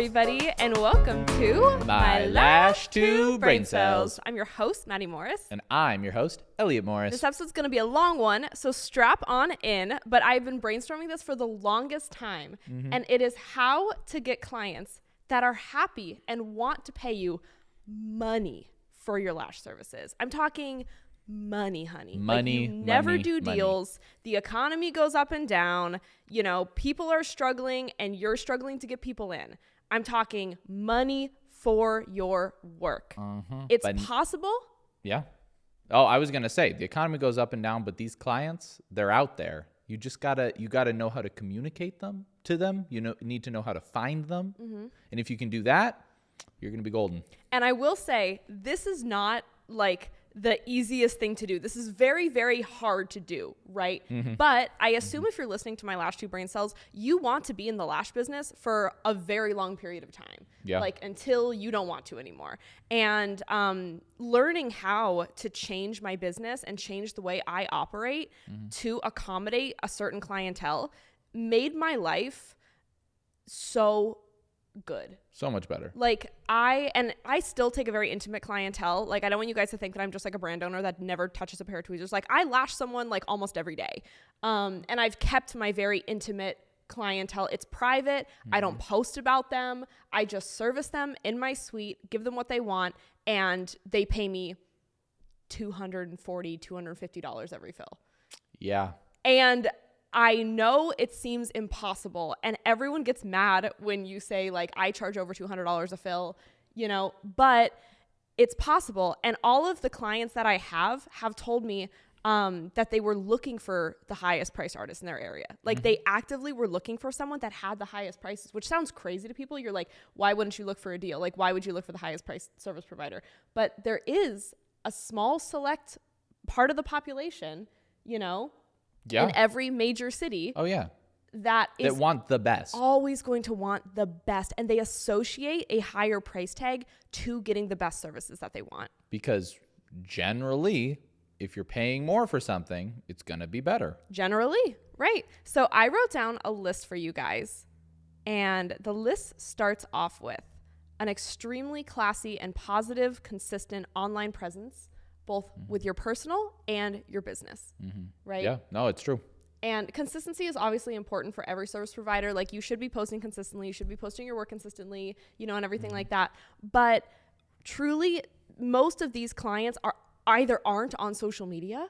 everybody, and welcome to My Lash to Brain Cells. I'm your host, Maddi Morris. And I'm your host, Elliot Morris. This episode's going to be a long one, so strap on in. But I've been brainstorming this for the longest time, and it is how to get clients that are happy and want to pay you money for your lash services. I'm talking money, honey. Money, like you never money, do deals. Money. The economy goes up and down. You know, people are struggling and you're struggling to get people in. I'm talking money for your work. It's possible. Yeah. Oh, I was going to say the economy goes up and down, but these clients, they're out there. You just gotta know how to communicate them to them. You need to know how to find them. And if you can do that, you're going to be golden. And I will say, this is not like the easiest thing to do. This is very, very hard to do, right? But I assume if you're listening to My Lash to Brain Cells, you want to be in the lash business for a very long period of time. Yeah. Like until you don't want to anymore. And learning how to change my business and change the way I operate to accommodate a certain clientele made my life so good. So much better. Like I still take a very intimate clientele. Like I don't want you guys to think that I'm just like a brand owner that never touches a pair of tweezers. Like I lash someone like almost every day. And I've kept my very intimate clientele. It's private. I don't post about them. I just service them in my suite, give them what they want, and they pay me $240, $250 every fill. Yeah. And I know it seems impossible, and everyone gets mad when you say like I charge over $200 a fill, you know, but it's possible. And all of the clients that I have told me that they were looking for the highest priced artist in their area. Like they actively were looking for someone that had the highest prices, which sounds crazy to people. You're like, why wouldn't you look for a deal? Like, why would you look for the highest priced service provider? But there is a small select part of the population, you know, in every major city. Oh, yeah. That want the best. Always going to want the best. And they associate a higher price tag to getting the best services that they want. Because generally, if you're paying more for something, it's going to be better. Generally, right. So I wrote down a list for you guys. And the list starts off with an extremely classy and positive, consistent online presence, both with your personal and your business, right? Yeah, no, it's true. And consistency is obviously important for every service provider. Like you should be posting consistently, you should be posting your work consistently, you know, and everything like that. But truly, most of these clients are either aren't on social media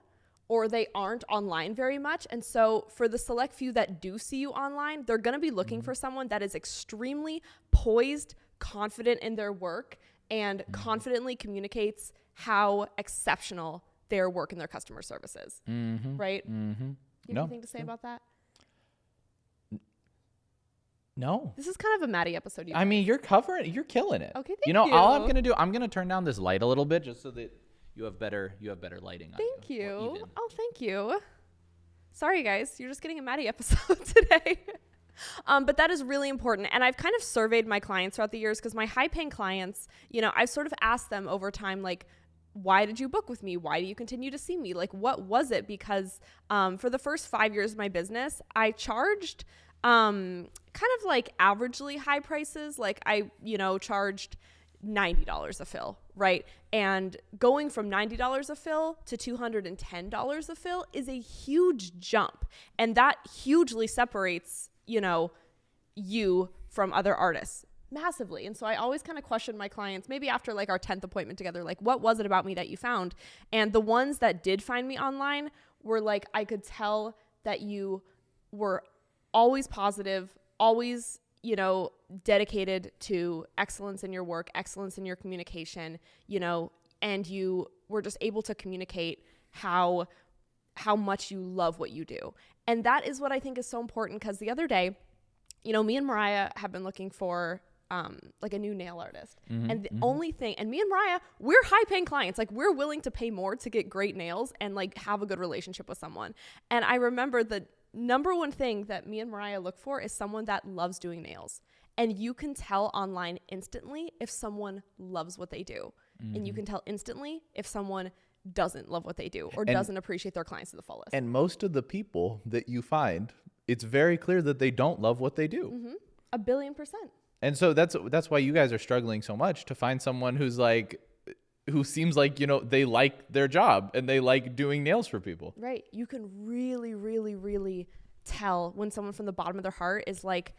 or they aren't online very much. And so for the select few that do see you online, they're going to be looking for someone that is extremely poised, confident in their work, and confidently communicates how exceptional their work and their customer service is. Right? Do you have anything to say about that? No. This is kind of a Maddi episode. I mean, you're killing it. Okay, thank you. All I'm going to do, I'm going to turn down this light a little bit just so that you have better lighting on you. Thank you. Oh, thank you. Sorry, guys. You're just getting a Maddi episode today. But that is really important. And I've kind of surveyed my clients throughout the years because my high paying clients, you know, I've sort of asked them over time, like, why did you book with me? Why do you continue to see me? Like, what was it? Because for the first 5 years of my business, I charged kind of like averagely high prices. Like I, you know, charged $90 a fill, right? And going from $90 a fill to $210 a fill is a huge jump. And that hugely separates, you know, you from other artists massively. And so I always kind of question my clients, maybe after like our 10th appointment together, like, what was it about me that you found? And the ones that did find me online were like, I could tell that you were always positive, always, you know, dedicated to excellence in your work, excellence in your communication, you know, and you were just able to communicate how much you love what you do. And that is what I think is so important, because the other day, you know, me and Mariah have been looking for like a new nail artist. And the only thing, and me and Mariah, we're high paying clients. Like we're willing to pay more to get great nails and like have a good relationship with someone. And I remember the number one thing that me and Mariah look for is someone that loves doing nails. And you can tell online instantly if someone loves what they do. And you can tell instantly if someone doesn't love what they do or doesn't appreciate their clients to the fullest. And most of the people that you find, it's very clear that they don't love what they do. 1,000,000,000%. And so that's why you guys are struggling so much to find someone who seems like, they like their job and they like doing nails for people. Right. You can really, really, really tell when someone from the bottom of their heart is like,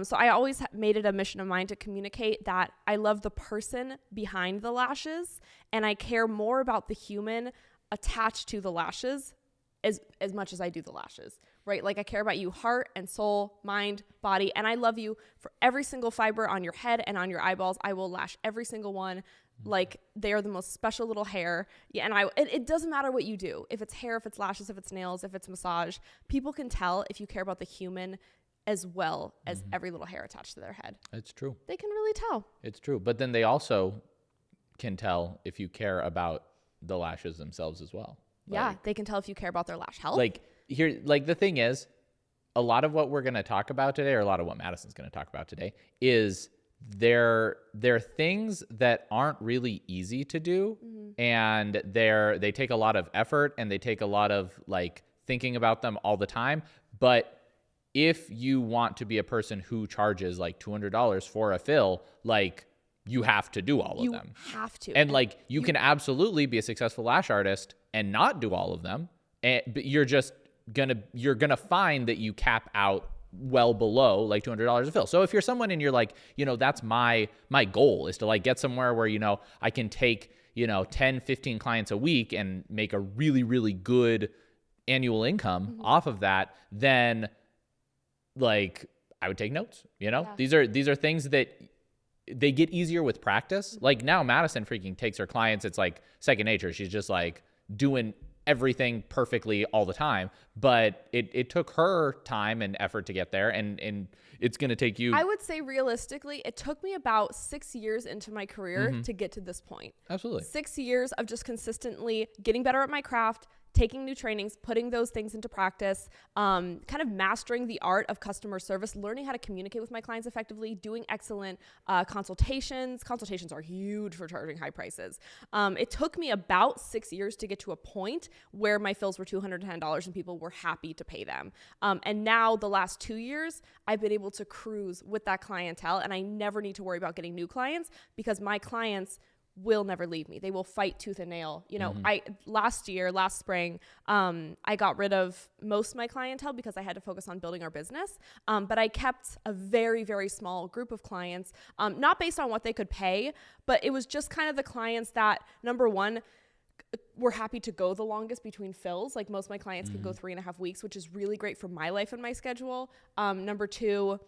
so I always made it a mission of mine to communicate that I love the person behind the lashes and I care more about the human attached to the lashes as much as I do the lashes, right? Like I care about you, heart and soul, mind, body, and I love you for every single fiber on your head and on your eyeballs. I will lash every single one. Like they are the most special little hair. Yeah. And it doesn't matter what you do. If it's hair, if it's lashes, if it's nails, if it's massage, people can tell if you care about the human as well as every little hair attached to their head. It's true. They can really tell. It's true. But then they also can tell if you care about the lashes themselves as well. Yeah. They can tell if you care about their lash health. Like the thing is, a lot of what we're going to talk about today, or a lot of what Madison's going to talk about today, is they're things that aren't really easy to do, and they take a lot of effort and they take a lot of like thinking about them all the time. But if you want to be a person who charges like $200 for a fill, like you have to do all of them. You have to. And like you can absolutely be a successful lash artist and not do all of them. But you're gonna find that you cap out well below like $200 a fill. So if you're someone and you're like, that's my goal is to like get somewhere where, I can take, 10, 15 clients a week and make a really, really good annual income off of that, then like I would take notes, Yeah. These are things that they get easier with practice. Like now Madison freaking takes her clients. It's like second nature. She's just like doing everything perfectly all the time, but it took her time and effort to get there, and it's going to take you. I would say realistically, it took me about 6 years into my career to get to this point. Absolutely. 6 years of just consistently getting better at my craft, taking new trainings, putting those things into practice, kind of mastering the art of customer service, learning how to communicate with my clients effectively, doing excellent consultations. Consultations are huge for charging high prices. It took me about 6 years to get to a point where my fills were $210 and people were happy to pay them. And now the last 2 years, I've been able to cruise with that clientele, and I never need to worry about getting new clients because my clients will never leave me. They will fight tooth and nail. Last spring, I got rid of most of my clientele because I had to focus on building our business. But I kept a very, very small group of clients, not based on what they could pay, but it was just kind of the clients that, number one, were happy to go the longest between fills. Like most of my clients can go 3.5 weeks, which is really great for my life and my schedule. Number two,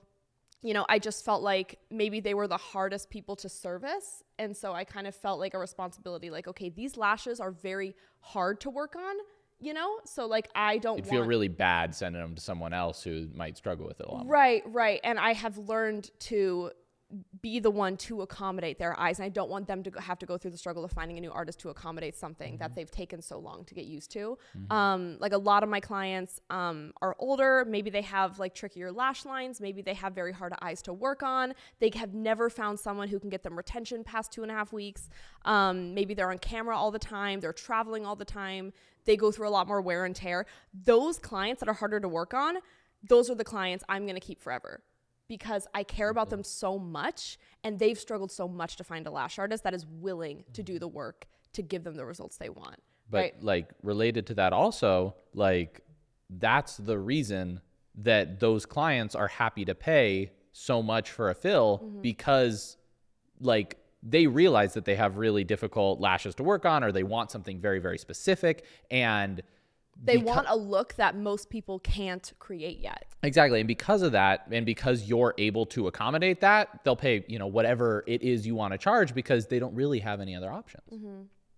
I just felt like maybe they were the hardest people to service. And so I kind of felt like a responsibility, like, okay, these lashes are very hard to work on, So like, I don't You'd feel really bad sending them to someone else who might struggle with it a lot more. Right. And I have learned to be the one to accommodate their eyes. And I don't want them to have to go through the struggle of finding a new artist to accommodate something that they've taken so long to get used to. Like a lot of my clients are older. Maybe they have like trickier lash lines. Maybe they have very hard eyes to work on. They have never found someone who can get them retention past 2.5 weeks. Maybe they're on camera all the time. They're traveling all the time. They go through a lot more wear and tear. Those clients that are harder to work on, those are the clients I'm going to keep forever, because I care about them so much, and they've struggled so much to find a lash artist that is willing to do the work to give them the results they want. But right? like related to that also, like that's the reason that those clients are happy to pay so much for a fill, because like they realize that they have really difficult lashes to work on, or they want something very, very specific, and they want a look that most people can't create yet. Exactly. And because of that, and because you're able to accommodate that, they'll pay, whatever it is you want to charge, because they don't really have any other options.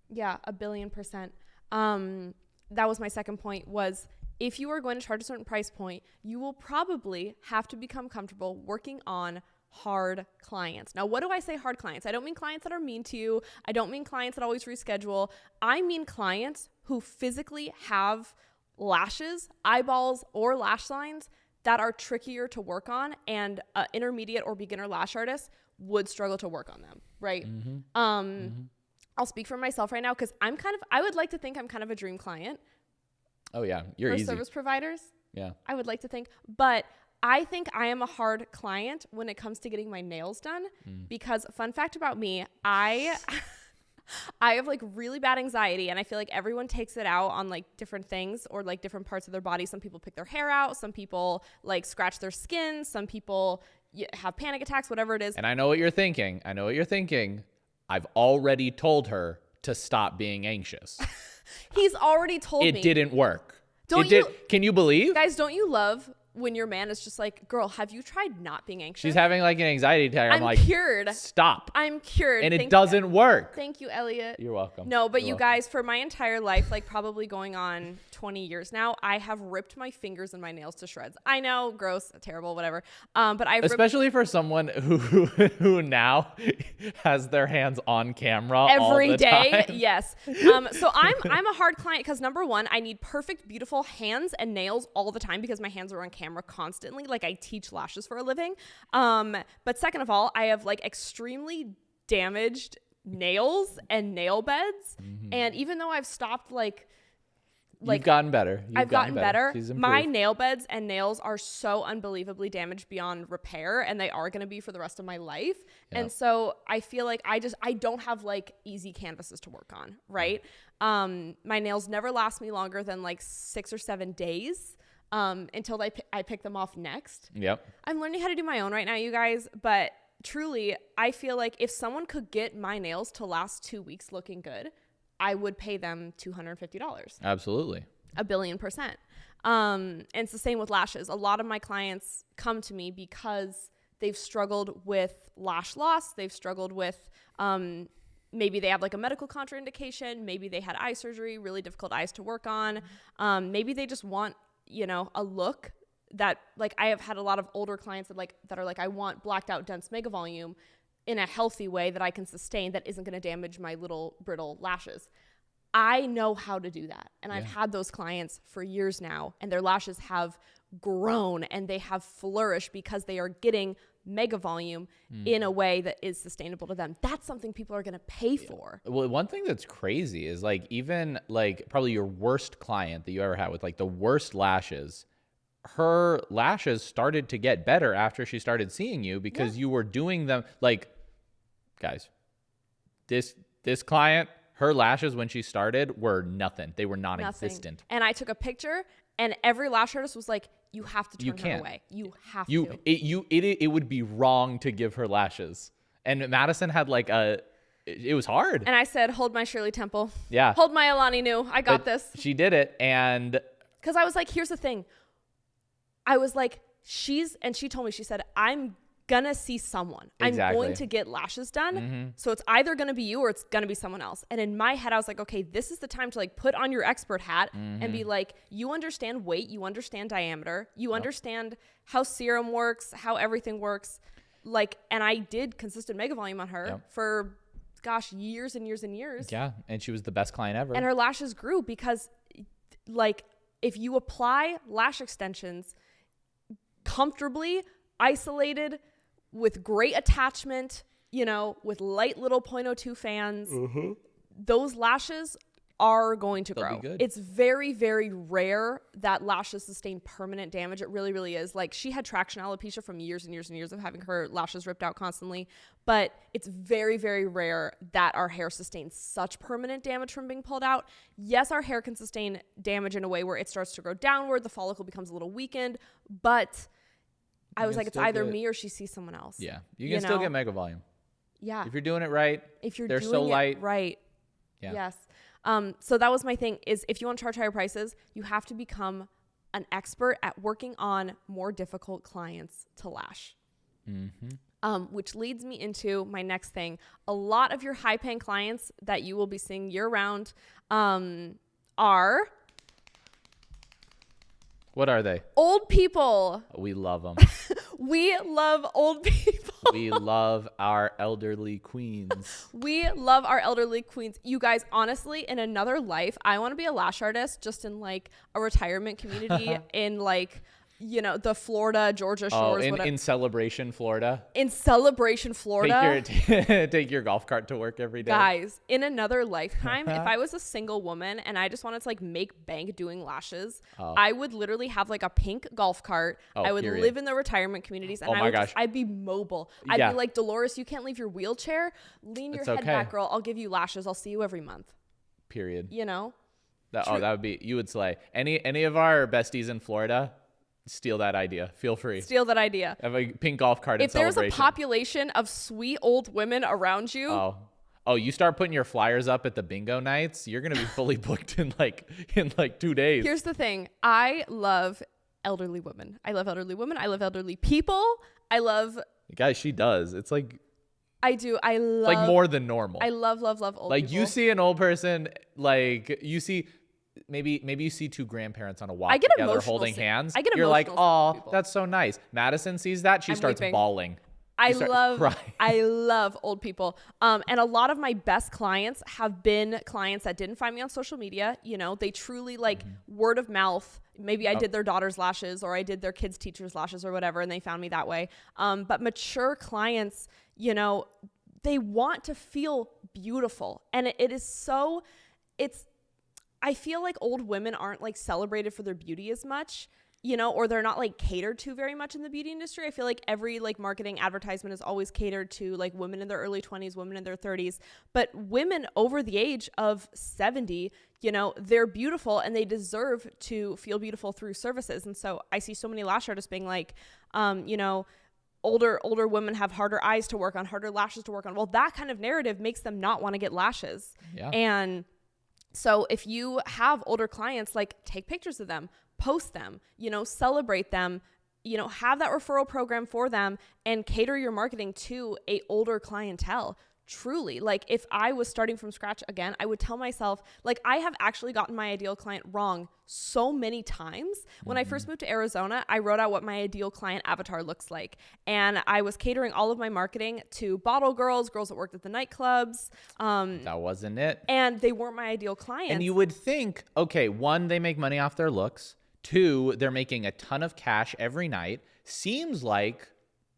Yeah, 1,000,000,000%. That was my second point, was if you are going to charge a certain price point, you will probably have to become comfortable working on hard clients. Now, what do I say hard clients? I don't mean clients that are mean to you. I don't mean clients that always reschedule. I mean clients who physically have lashes, eyeballs, or lash lines that are trickier to work on, and intermediate or beginner lash artists would struggle to work on them, right? I'll speak for myself right now, because I would like to think I'm kind of a dream client. Oh yeah, you're for easy. Service providers. Yeah. I would like to think, but I think I am a hard client when it comes to getting my nails done because fun fact about me, I have like really bad anxiety, and I feel like everyone takes it out on like different things or like different parts of their body. Some people pick their hair out. Some people like scratch their skin. Some people have panic attacks, whatever it is. And I know what you're thinking. I've already told her to stop being anxious. He's already told me. It didn't work. Don't Can you believe? Guys, don't you love when your man is just like, girl, have you tried not being anxious? She's having like an anxiety attack. I'm like, cured. Stop. I'm cured. And it doesn't work. Thank you, Elliot. You're welcome. No, but You're you welcome. guys, for my entire life, like probably going on 20 years now, I have ripped my fingers and my nails to shreds. I know, gross, terrible, whatever. But I've especially for someone who now has their hands on camera every all the day. time. Yes. So I'm a hard client because number one, I need perfect, beautiful hands and nails all the time because my hands are on camera constantly. Like I teach lashes for a living. But second of all, I have like extremely damaged nails and nail beds. And even though I've stopped You've gotten better. I've gotten better. She's improved. My nail beds and nails are so unbelievably damaged beyond repair, and they are going to be for the rest of my life. Yeah. And so I feel like I don't have like easy canvases to work on, right? My nails never last me longer than like 6 or 7 days until I pick them off next. Yep. I'm learning how to do my own right now, you guys, but truly, I feel like if someone could get my nails to last 2 weeks looking good, I would pay them $250. Absolutely. 1,000,000,000%. And it's the same with lashes. A lot of my clients come to me because they've struggled with lash loss. They've struggled with maybe they have like a medical contraindication. Maybe they had eye surgery, really difficult eyes to work on. Maybe they just want, a look that like I have had a lot of older clients that are like, I want blacked out dense mega volume in a healthy way that I can sustain that isn't going to damage my little brittle lashes. I know how to do that. And I've had those clients for years now, and their lashes have grown and they have flourished because they are getting mega volume in a way that is sustainable to them. That's something people are going to pay for. Well, one thing that's crazy is like even like probably your worst client that you ever had with like the worst lashes, her lashes started to get better after she started seeing you because you were doing them like, guys, this client, her lashes when she started were nothing. They were non-existent. Nothing. And I took a picture, and every lash artist was like, you have to turn her away. You have to. It would be wrong to give her lashes. And Madison had like it was hard. And I said, hold my Shirley Temple. Yeah. Hold my Alani Nu. I got this. She did it. And because I was like, here's the thing. I was like, she told me, she said, I'm gonna see someone. Exactly. I'm going to get lashes done. So it's either gonna be you or it's gonna be someone else. And in my head, I was like, okay, this is the time to like put on your expert hat and be like, you understand weight, you understand diameter, you understand how serum works, how everything works. Like, and I did consistent mega volume on her for years and years and years. Yeah. And she was the best client ever. And her lashes grew because like if you apply lash extensions comfortably, isolated, with great attachment, with light little 0.02 fans, those lashes are going to grow. It's very, very rare that lashes sustain permanent damage. It really, really is. Like she had traction alopecia from years and years and years of having her lashes ripped out constantly, but it's very, very rare that our hair sustains such permanent damage from being pulled out. Yes, our hair can sustain damage in a way where it starts to grow downward, the follicle becomes a little weakened, but I was like, it's either me or she sees someone else. Yeah. You can still get mega volume. Yeah. If you're doing it right. If you're they're doing so it light. right. Yeah. Yes. So that was my thing is if you want to charge higher prices, you have to become an expert at working on more difficult clients to lash. Which leads me into my next thing. A lot of your high paying clients that you will be seeing year round are... What are they? Old people. We love them. We love old people. We love our elderly queens. We love our elderly queens. You guys, honestly, in another life, I want to be a lash artist just in like a retirement community in like you know, the Florida, Georgia Oh, shores. in Celebration, Florida. In Celebration, Florida. Take your golf cart to work every day. Guys, in another lifetime, if I was a single woman and I just wanted to like make bank doing lashes, I would literally have like a pink golf cart. I would live in the retirement communities, and I'd be mobile. I'd be like, Dolores, you can't leave your wheelchair. Lean your head back, girl. I'll give you lashes. I'll see you every month. Period. You know? That would be, you would slay. Any of our besties in Florida, steal that idea. Feel free. Steal that idea. Have a pink golf cart at Celebration. If there's a population of sweet old women around you. Oh, you start putting your flyers up at the bingo nights, you're going to be fully booked in like 2 days. Here's the thing. I love elderly women. I love elderly women. I love elderly people. I love. Guys, she does. It's like. I do. I love. Like more than normal. I love old people. Like you see an old person, like you see. Maybe you see two grandparents on a walk together holding hands. You're like, oh, that's so nice. Madison sees that. She starts bawling. I love old people. And a lot of my best clients have been clients that didn't find me on social media. You know, they truly like word of mouth. Maybe I did their daughter's lashes or I did their kids' teacher's lashes or whatever, and they found me that way. But mature clients, you know, they want to feel beautiful. And I feel like old women aren't like celebrated for their beauty as much, you know, or they're not like catered to very much in the beauty industry. I feel like every like marketing advertisement is always catered to like women in their early 20s, women in their 30s, but women over the age of 70, you know, they're beautiful and they deserve to feel beautiful through services. And so I see so many lash artists being like, you know, older women have harder eyes to work on, harder lashes to work on. Well, that kind of narrative makes them not want to get lashes. Yeah. And so if you have older clients, like take pictures of them, post them, you know, celebrate them, you know, have that referral program for them and cater your marketing to a older clientele. Truly, like if I was starting from scratch again, I would tell myself, like I have actually gotten my ideal client wrong so many times. When I first moved to Arizona, I wrote out what my ideal client avatar looks like. And I was catering all of my marketing to bottle girls that worked at the nightclubs. That wasn't it. And they weren't my ideal clients. And you would think, okay, one, they make money off their looks. Two, they're making a ton of cash every night. Seems like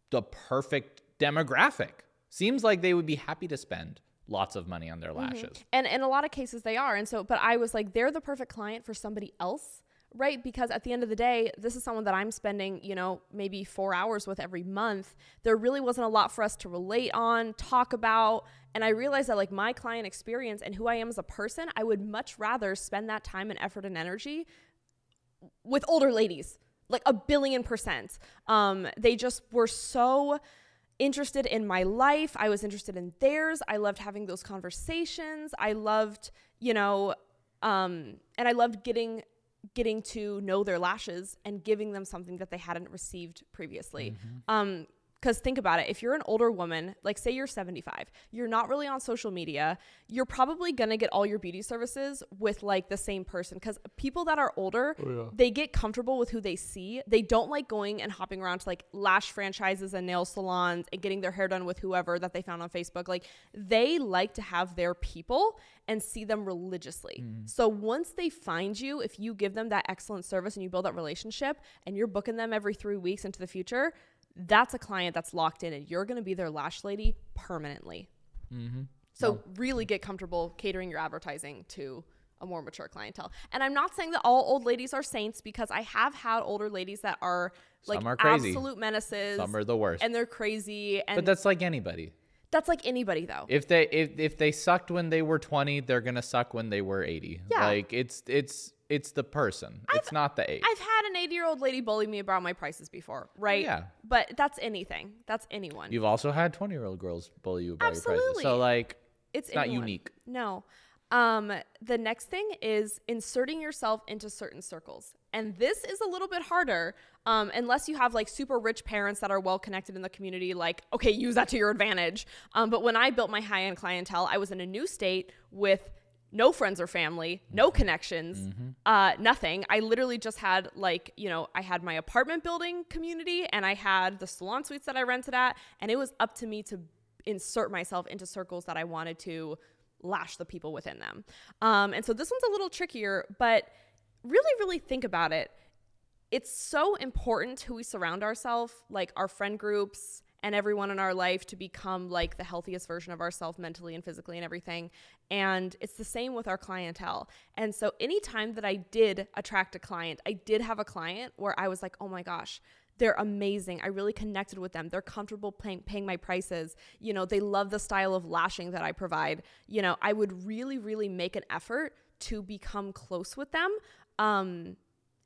the perfect demographic. Seems like they would be happy to spend lots of money on their lashes. And in a lot of cases they are. And so, but I was like, they're the perfect client for somebody else, right? Because at the end of the day, this is someone that I'm spending, you know, maybe 4 hours with every month. There really wasn't a lot for us to relate on, talk about. And I realized that like my client experience and who I am as a person, I would much rather spend that time and effort and energy with older ladies, like 1,000,000,000%. They just were so interested in my life. I was interested in theirs. I loved having those conversations. I loved, you know, and I loved getting to know their lashes and giving them something that they hadn't received previously. Because think about it. If you're an older woman, like say you're 75, you're not really on social media, you're probably going to get all your beauty services with like the same person. Because people that are older, they get comfortable with who they see. They don't like going and hopping around to like lash franchises and nail salons and getting their hair done with whoever that they found on Facebook. Like they like to have their people and see them religiously. So once they find you, if you give them that excellent service and you build that relationship and you're booking them every 3 weeks into the future, that's a client that's locked in and you're going to be their lash lady permanently. So really get comfortable catering your advertising to a more mature clientele. And I'm not saying that all old ladies are saints, because I have had older ladies that are like absolute menaces. Some are the worst. And they're crazy. And but that's like anybody. That's like anybody though. If they sucked when they were 20, they're going to suck when they were 80. Yeah. Like it's the person. It's not the age. I've had an 80-year-old lady bully me about my prices before, right? Yeah. But that's anything. That's anyone. You've also had 20-year-old girls bully you about your prices. So like it's not unique. No. The next thing is inserting yourself into certain circles. And this is a little bit harder unless you have like super rich parents that are well connected in the community. Like, okay, use that to your advantage. But when I built my high-end clientele, I was in a new state with no friends or family, no connections, nothing. I literally just had like, you know, I had my apartment building community and I had the salon suites that I rented at. And it was up to me to insert myself into circles that I wanted to lash the people within them. And so this one's a little trickier, but really, really think about it. it's so important who we surround ourselves, like our friend groups and everyone in our life, to become like the healthiest version of ourselves mentally and physically and everything. And it's the same with our clientele. And so anytime that I did attract a client, I did have a client where I was like, oh my gosh, they're amazing. I really connected with them. They're comfortable paying my prices. You know, they love the style of lashing that I provide. You know, I would really, really make an effort to become close with them.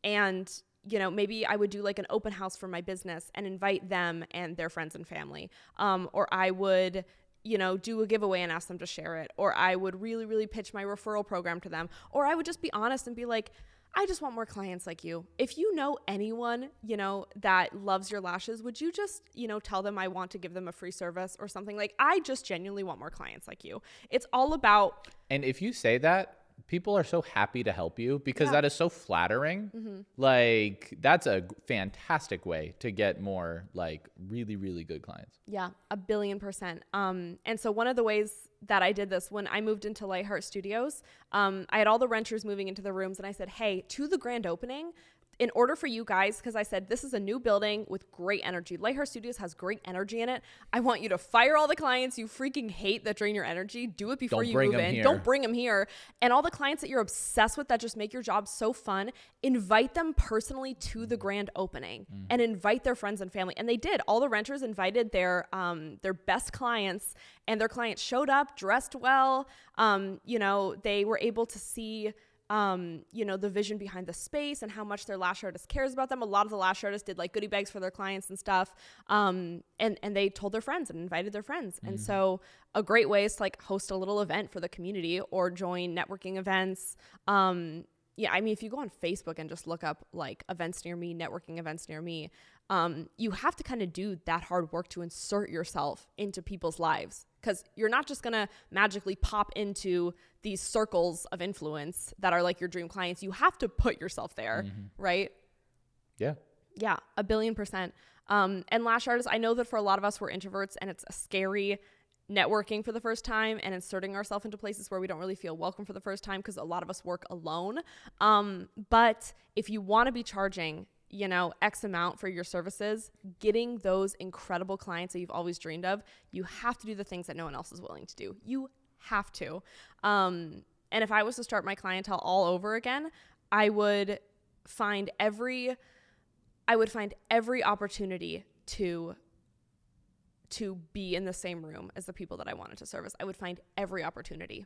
And, you know, maybe I would do like an open house for my business and invite them and their friends and family. Or I would, you know, do a giveaway and ask them to share it. Or I would really, really pitch my referral program to them. Or I would just be honest and be like, I just want more clients like you. If you know anyone, you know, that loves your lashes, would you just, you know, tell them I want to give them a free service or something? Like, I just genuinely want more clients like you. It's all about. And if you say that, people are so happy to help you because that is so flattering. Like, that's a fantastic way to get more like really, really good clients. Yeah, 1,000,000,000%. And so one of the ways that I did this when I moved into Lightheart Studios, I had all the renters moving into the rooms and I said, hey, to the grand opening, in order for you guys, because I said, this is a new building with great energy. Lightheart Studios has great energy in it. I want you to fire all the clients you freaking hate that drain your energy. Do it before you move in. Here. Don't bring them here. And all the clients that you're obsessed with that just make your job so fun, invite them personally to the grand opening and invite their friends and family. And they did. All the renters invited their best clients, and their clients showed up dressed well. You know, they were able to see you know, the vision behind the space and how much their lash artist cares about them. A lot of the lash artists did like goodie bags for their clients and stuff. And they told their friends and invited their friends. And so a great way is to like host a little event for the community or join networking events. Yeah, I mean, if you go on Facebook and just look up like events near me, networking events near me, you have to kind of do that hard work to insert yourself into people's lives, because you're not just going to magically pop into these circles of influence that are like your dream clients. You have to put yourself there, right? Yeah. Yeah, 1,000,000,000%. And lash artists, I know that for a lot of us, we're introverts and it's a scary networking for the first time and inserting ourselves into places where we don't really feel welcome for the first time, because a lot of us work alone. But if you want to be charging, you know, X amount for your services, getting those incredible clients that you've always dreamed of, you have to do the things that no one else is willing to do. You have to. And if I was to start my clientele all over again, I would find every opportunity to be in the same room as the people that I wanted to service. I would find every opportunity.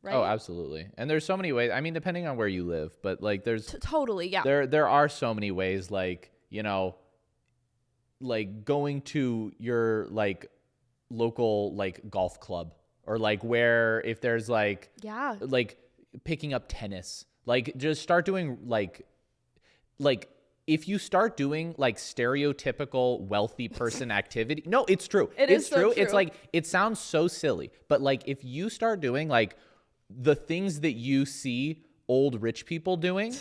Right? Oh, absolutely. And there's so many ways. I mean, depending on where you live, but like there's totally, yeah. There are so many ways, like, you know, like going to your like local like golf club, or like where if there's like like picking up tennis, like just start doing like if you start doing like stereotypical wealthy person activity, no, it's true. It's true. It's like, it sounds so silly, but like if you start doing like the things that you see old rich people doing,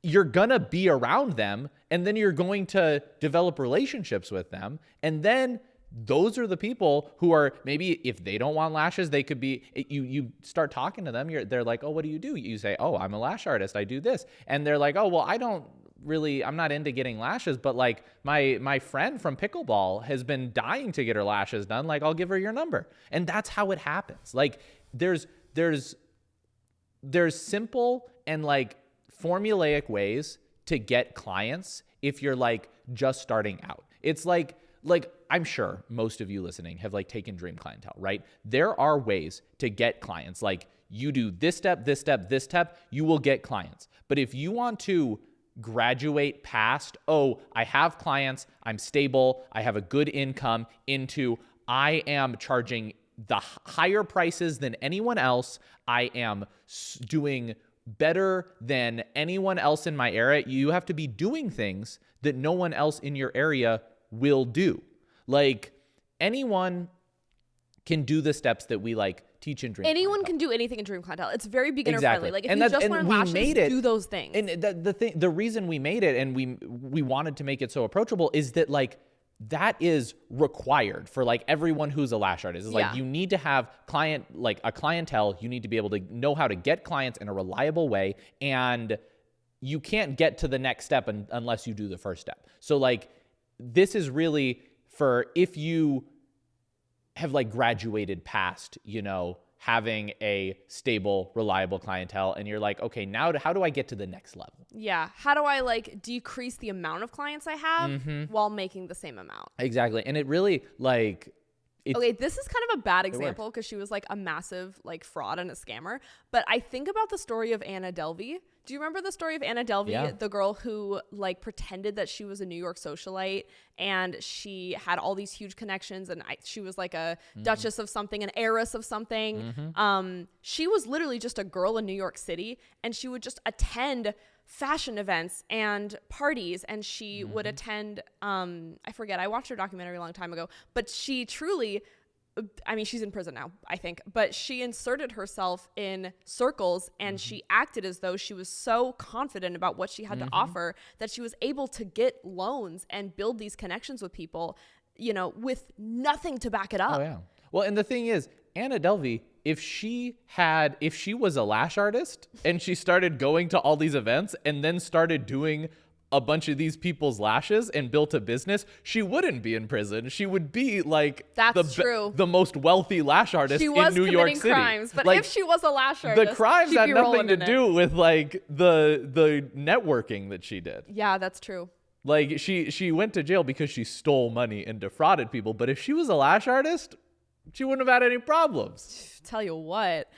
you're gonna be around them, and then you're going to develop relationships with them. And then those are the people who are, maybe if they don't want lashes, they could be, you start talking to them. They're like, oh, what do? You say, oh, I'm a lash artist. I do this. And they're like, oh, well, I'm not into getting lashes, but like my friend from pickleball has been dying to get her lashes done. Like, I'll give her your number. And that's how it happens. Like there's simple and like formulaic ways to get clients if you're like just starting out. It's like I'm sure most of you listening have like taken Dream Clientele, right? There are ways to get clients. Like you do this step, this step, this step, you will get clients. But if you want to graduate past, oh, I have clients, I'm stable, I have a good income, into I am charging the higher prices than anyone else, I am doing better than anyone else in my area, you have to be doing things that no one else in your area will do. Like anyone can do the steps that we like teach in Dream Anyone Clientele. can do anything in Dream Clientele. It's very beginner Exactly. friendly. Like if and you just want lashes, do those things. And the reason we made it, and we wanted to make it so approachable, is that like that is required for like everyone who's a lash artist. It's like you need to have a clientele. You need to be able to know how to get clients in a reliable way, and you can't get to the next step unless you do the first step. So like, this is really for if you have like graduated past, having a stable, reliable clientele, and you're like, okay, now how do I get to the next level? Yeah. How do I like decrease the amount of clients I have while making the same amount? Exactly. And it really like, okay, this is kind of a bad example because she was like a massive like fraud and a scammer. But I think about the story of Anna Delvey. Do you remember the story of Anna Delvey, Yeah. the girl who like pretended that she was a New York socialite and she had all these huge connections and she was like a duchess of something, an heiress of something. She was literally just a girl in New York City and she would just attend fashion events and parties, and she would attend I forget, I watched her documentary a long time ago, but she truly, I mean, she's in prison now, I think, but she inserted herself in circles and she acted as though she was so confident about what she had to offer that she was able to get loans and build these connections with people, with nothing to back it up. Oh yeah. Well, and the thing is, Anna Delvey, if she was a lash artist and she started going to all these events and then started doing a bunch of these people's lashes and built a business, she wouldn't be in prison. She would be like the most wealthy lash artist in New York City. Crimes, but like, if she was a lash artist, the crimes had nothing to do with like the networking that she did. Yeah, that's true. Like she went to jail because she stole money and defrauded people. But if she was a lash artist, she wouldn't have had any problems. Tell you what.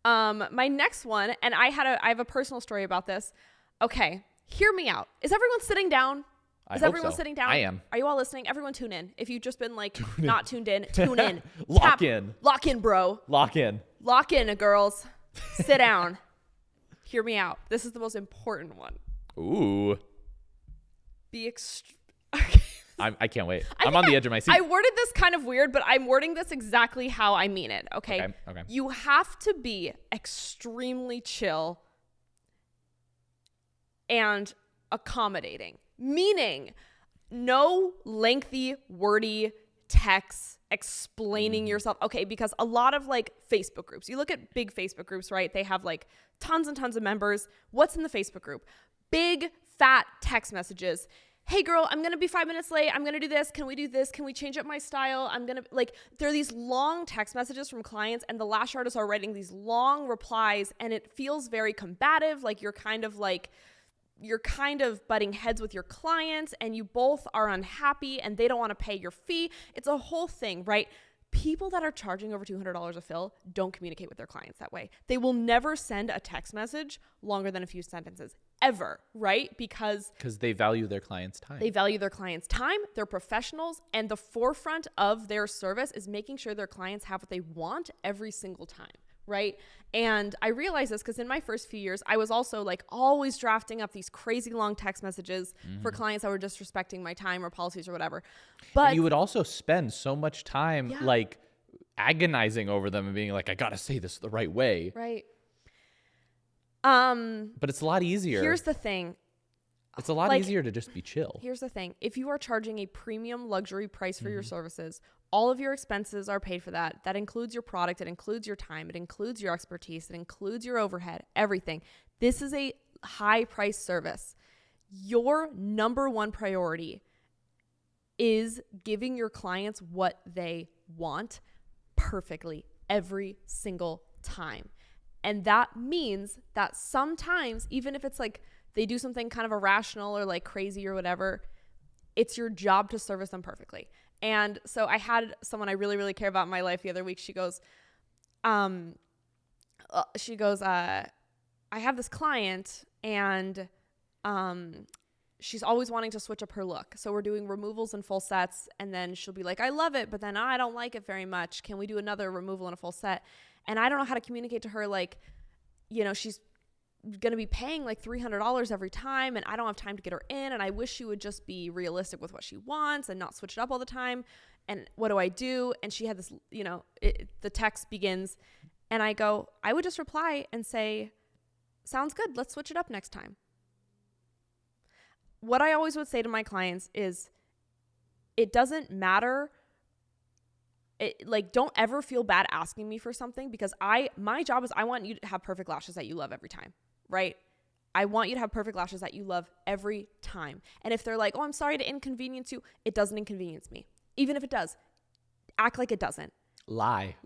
My next one, and I have a personal story about this. Okay, hear me out. Is everyone sitting down? Is everyone sitting down? I am. Are you all listening? Everyone tune in. If you've just been like not tuned in, tune in. Lock in. Lock in, bro. Lock in. Lock in, girls. Sit down. Hear me out. This is the most important one. Ooh. Okay. I can't wait. I'm on the edge of my seat. I worded this kind of weird, but I'm wording this exactly how I mean it. Okay. You have to be extremely chill and accommodating, meaning no lengthy, wordy texts explaining yourself. Okay. Because a lot of like Facebook groups, you look at big Facebook groups, right? They have like tons and tons of members. What's in the Facebook group? Big, fat text messages. Hey girl, I'm going to be 5 minutes late. I'm going to do this. Can we do this? Can we change up my style? There are these long text messages from clients and the lash artists are writing these long replies and it feels very combative. Like you're kind of butting heads with your clients and you both are unhappy and they don't want to pay your fee. It's a whole thing, right? People that are charging over $200 a fill don't communicate with their clients that way. They will never send a text message longer than a few sentences. Ever, right? Because they value their clients' time. They value their clients' time. They're professionals, and the forefront of their service is making sure their clients have what they want every single time, right? And I realized this because in my first few years, I was also like always drafting up these crazy long text messages for clients that were disrespecting my time or policies or whatever. But and you would also spend so much time like agonizing over them and being like, I gotta say this the right way, right? But it's a lot easier. Here's the thing. It's a lot easier to just be chill. Here's the thing. If you are charging a premium luxury price for your services, all of your expenses are paid for that. That includes your product. It includes your time. It includes your expertise. It includes your overhead, everything. This is a high price service. Your number one priority is giving your clients what they want perfectly every single time. And that means that sometimes, even if it's like they do something kind of irrational or like crazy or whatever, it's your job to service them perfectly. And so I had someone I really, really care about in my life the other week. She goes, I have this client and she's always wanting to switch up her look. So we're doing removals and full sets. And then she'll be like, I love it, but then I don't like it very much. Can we do another removal and a full set? And I don't know how to communicate to her, like, she's going to be paying like $300 every time and I don't have time to get her in. And I wish she would just be realistic with what she wants and not switch it up all the time. And what do I do? And she had this, the text begins and I go, I would just reply and say, sounds good. Let's switch it up next time. What I always would say to my clients is it doesn't matter. Don't ever feel bad asking me for something because my job is I want you to have perfect lashes that you love every time, right? I want you to have perfect lashes that you love every time. And if they're like, oh, I'm sorry to inconvenience you, it doesn't inconvenience me. Even if it does, act like it doesn't. Lie.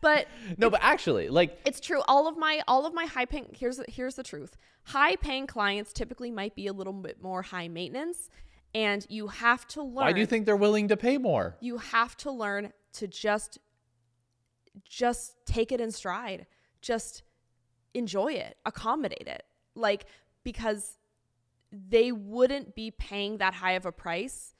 But no, but actually, like, it's true. All of my high paying, here's the truth. High paying clients typically might be a little bit more high maintenance, and you have to learn. Why do you think they're willing to pay more? You have to learn to just take it in stride. Just enjoy it, accommodate it. Like, because they wouldn't be paying that high of a price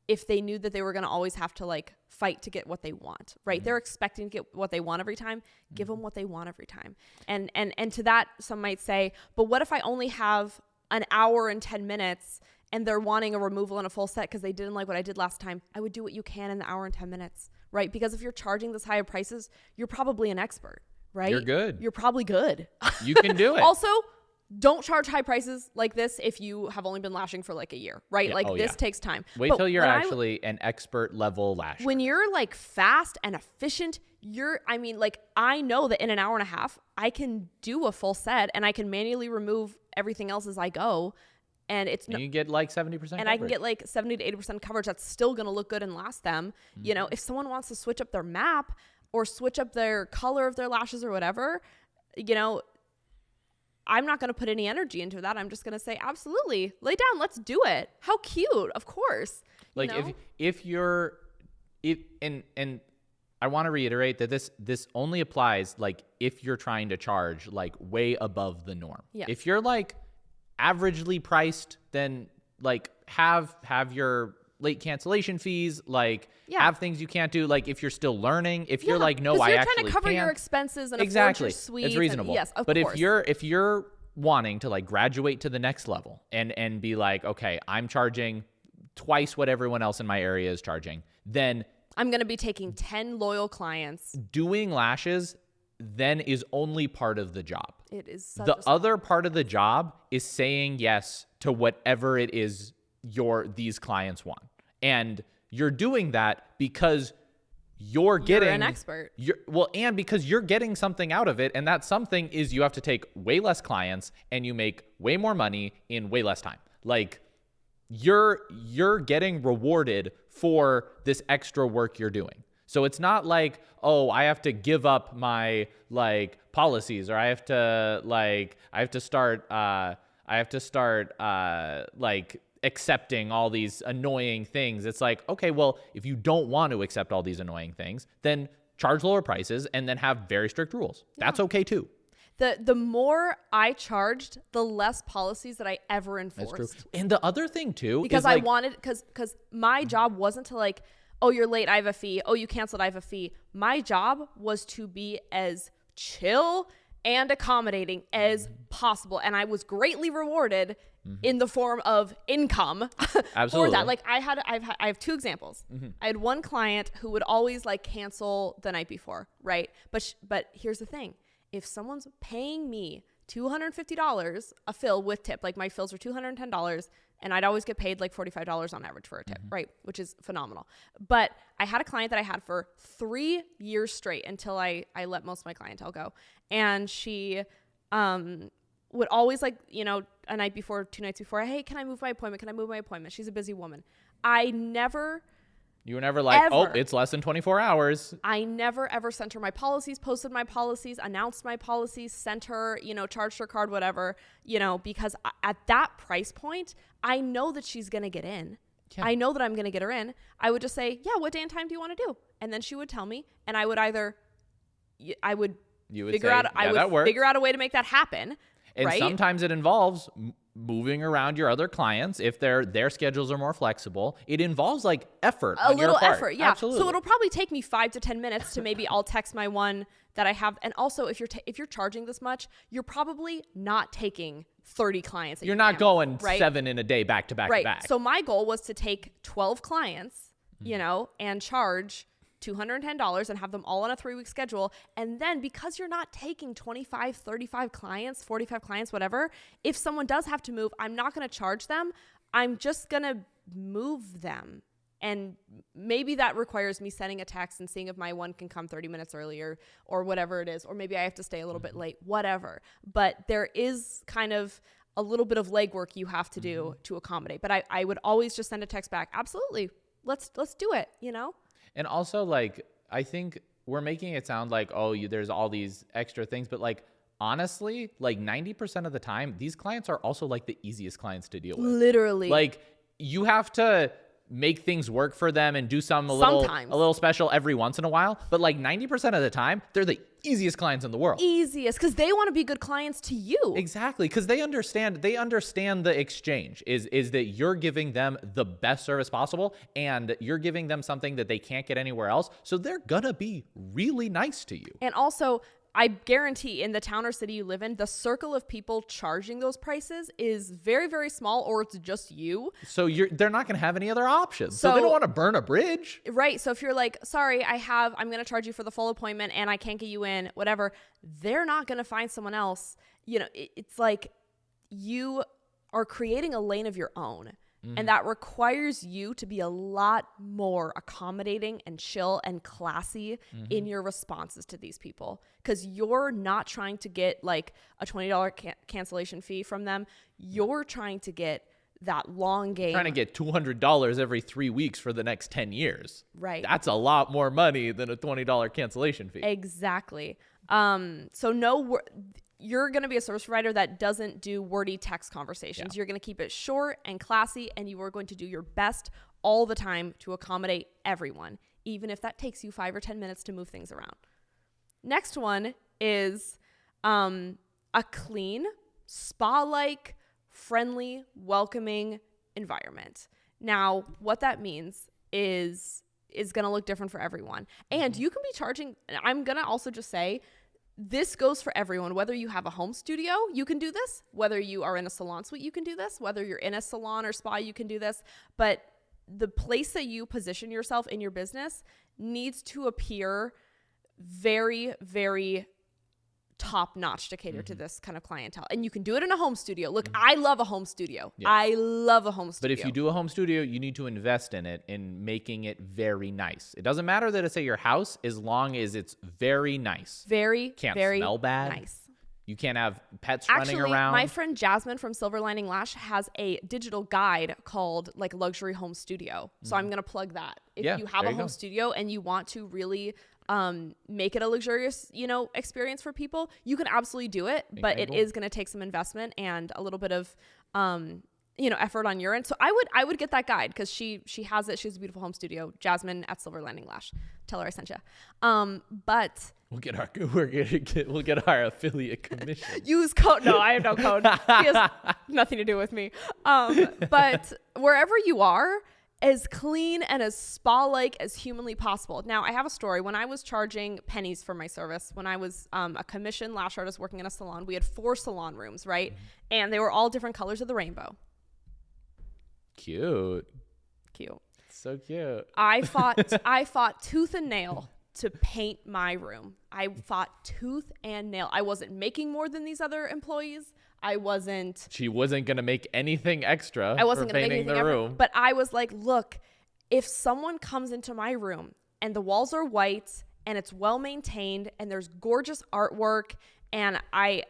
if they knew that they were going to always have to like fight to get what they want, right? Mm-hmm. They're expecting to get what they want every time. Give them what they want every time. And to that, some might say, but what if I only have an hour and 10 minutes and they're wanting a removal and a full set because they didn't like what I did last time? I would do what you can in the hour and 10 minutes, right? Because if you're charging this high of prices, you're probably an expert, right? You're good. You're probably good. You can do it. Also, don't charge high prices like this if you have only been lashing for like a year, right? Yeah. Like this takes time. Wait till you're actually an expert level lasher. When you're like fast and efficient, I know that in an hour and a half, I can do a full set and I can manually remove everything else as I go. And you get like 70% coverage. And I can get like 70 to 80% coverage that's still going to look good and last them. Mm-hmm. You know, if someone wants to switch up their map or switch up their color of their lashes or whatever, you know, I'm not going to put any energy into that. I'm just going to say, absolutely, lay down. Let's do it. How cute. Of course. Like if I want to reiterate that this only applies like if you're trying to charge like way above the norm. Yeah. If you're like averagely priced, then like have your late cancellation fees, like have things you can't do. Like if you're still learning, if you're like, no, I actually trying to cover your expenses and afford your suite. It's reasonable. Yes, of course. But if you're wanting to like graduate to the next level and be like, okay, I'm charging twice what everyone else in my area is charging, then I'm going to be taking 10 loyal clients. Doing lashes then is only part of the job. It is such the other part of the job is saying yes to whatever it is these clients want. And you're doing that because you're an expert. And because you're getting something out of it. And that something is you have to take way less clients and you make way more money in way less time. Like you're getting rewarded for this extra work you're doing. So it's not like, oh, I have to give up my like policies, or I have to start like accepting all these annoying things. It's like, okay, well, if you don't want to accept all these annoying things, then charge lower prices and then have very strict rules. Yeah. That's okay too. The more I charged, the less policies that I ever enforced. That's true. And the other thing too, because I wanted, because my job wasn't to like, oh, you're late, I have a fee. Oh, you canceled, I have a fee. My job was to be as chill and accommodating as possible. And I was greatly rewarded in the form of income for that. Like I have two examples. Mm-hmm. I had one client who would always like cancel the night before, right? But here's the thing. If someone's paying me $250 a fill with tip, like my fills were $210, and I'd always get paid like $45 on average for a tip, right? Which is phenomenal. But I had a client that I had for 3 years straight until I let most of my clientele go. And she would always like, you know, a night before, 2 nights before, hey, can I move my appointment? Can I move my appointment? She's a busy woman. You were never like, oh, it's less than 24 hours. I never, ever sent her my policies, posted my policies, announced my policies, sent her, you know, charged her card, whatever, you know, because at that price point, I know that she's going to get in. Yeah. I know that I'm going to get her in. I would just say, yeah, what day and time do you want to do? And then she would tell me, and I would figure out a way to make that happen. And right? Sometimes it involves moving around your other clients if their schedules are more flexible. It involves like effort, a little effort, yeah. Absolutely. So it'll probably take me 5 to 10 minutes to maybe I'll text my one that I have. And also, if you're charging this much, you're probably not taking 30 clients. You're not going 7 in a day back to back to back. So my goal was to take 12 clients, you know, and charge $210 and have them all on a 3-week schedule. And then because you're not taking 25, 35 clients, 45 clients, whatever, if someone does have to move, I'm not going to charge them. I'm just going to move them. And maybe that requires me sending a text and seeing if my one can come 30 minutes earlier or whatever it is, or maybe I have to stay a little bit late, whatever. But there is kind of a little bit of legwork you have to do to accommodate. But I would always just send a text back. Absolutely. Let's do it, you know? And also, like, I think we're making it sound like, oh, there's all these extra things, but like, honestly, like 90% of the time, these clients are also like the easiest clients to deal with. Literally. Like, you have to make things work for them and do a little special every once in a while. But like 90% of the time, they're the easiest clients in the world. Easiest, because they want to be good clients to you. Exactly, because they understand the exchange is that you're giving them the best service possible, and you're giving them something that they can't get anywhere else. So they're gonna be really nice to you. And also, I guarantee in the town or city you live in, the circle of people charging those prices is very, very small, or it's just you. So they're not going to have any other options. So they don't want to burn a bridge. Right. So if you're like, sorry, I'm going to charge you for the full appointment and I can't get you in, whatever, they're not going to find someone else. You know, it's like you are creating a lane of your own. And that requires you to be a lot more accommodating and chill and classy in your responses to these people. Because you're not trying to get like a $20 cancellation fee from them. You're trying to get that long game. Trying to get $200 every 3 weeks for the next 10 years. Right. That's a lot more money than a $20 cancellation fee. Exactly. You're going to be a service provider that doesn't do wordy text conversations. Yeah. You're going to keep it short and classy, and you are going to do your best all the time to accommodate everyone, even if that takes you 5 or 10 minutes to move things around. Next one is a clean, spa-like, friendly, welcoming environment. Now, what that means is going to look different for everyone. And you can be charging, I'm going to also just say, this goes for everyone. Whether you have a home studio, you can do this. Whether you are in a salon suite, you can do this. Whether you're in a salon or spa, you can do this. But the place that you position yourself in your business needs to appear very, very top-notch to cater to this kind of clientele. And you can do it in a home studio. Look, I love a home studio. Yeah. I love a home studio. But if you do a home studio, you need to invest in it and making it very nice. It doesn't matter that it's at your house as long as it's very nice. Can't smell bad. Nice. You can't have pets running around. My friend Jasmine from Silver Lining Lash has a digital guide called like Luxury Home Studio. So I'm going to plug that. If you have a home studio and you want to really make it a luxurious, experience for people, you can absolutely do it, but it is going to take some investment and a little bit of, effort on your end. So I would get that guide because she has it. She has a beautiful home studio, Jasmine at Silver Lining Lash. Tell her I sent you. But we'll get our affiliate commission. Use code. No, I have no code. He has nothing to do with me. But wherever you are, as clean and as spa-like as humanly possible. Now, I have a story. When I was charging pennies for my service, when I was a commissioned lash artist working in a salon, we had 4 salon rooms, right? And they were all different colors of the rainbow. Cute. So cute. I fought tooth and nail to paint my room. I fought tooth and nail. I wasn't making more than these other employees. She wasn't going to make anything extra. I wasn't going to make anything the room. But I was like, look, if someone comes into my room and the walls are white and it's well maintained and there's gorgeous artwork and I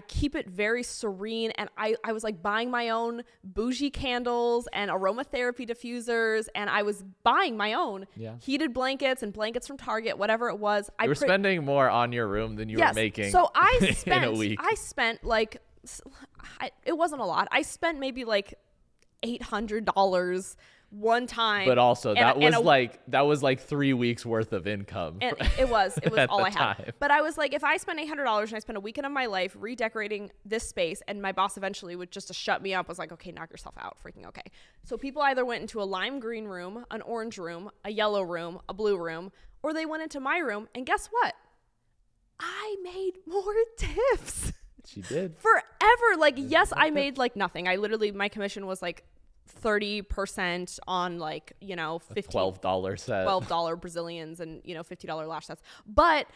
keep it very serene, and I was like buying my own bougie candles and aromatherapy diffusers, and I was buying my own heated blankets and blankets from Target, whatever it was. You were spending more on your room than you were making in a week. I spent like, it wasn't a lot. I spent maybe like $800 one time. But also that was like 3 weeks worth of income. And it was all I had. But I was like, if I spend $800 and I spend a weekend of my life redecorating this space, and my boss eventually would just to shut me up, was like, okay, knock yourself out. Freaking okay. So people either went into a lime green room, an orange room, a yellow room, a blue room, or they went into my room, and guess what? I made more tips. She did. Forever. Like, yes, I made like nothing. My commission was like 30% on like, $12 set. $12 Brazilians and, $50 lash sets. But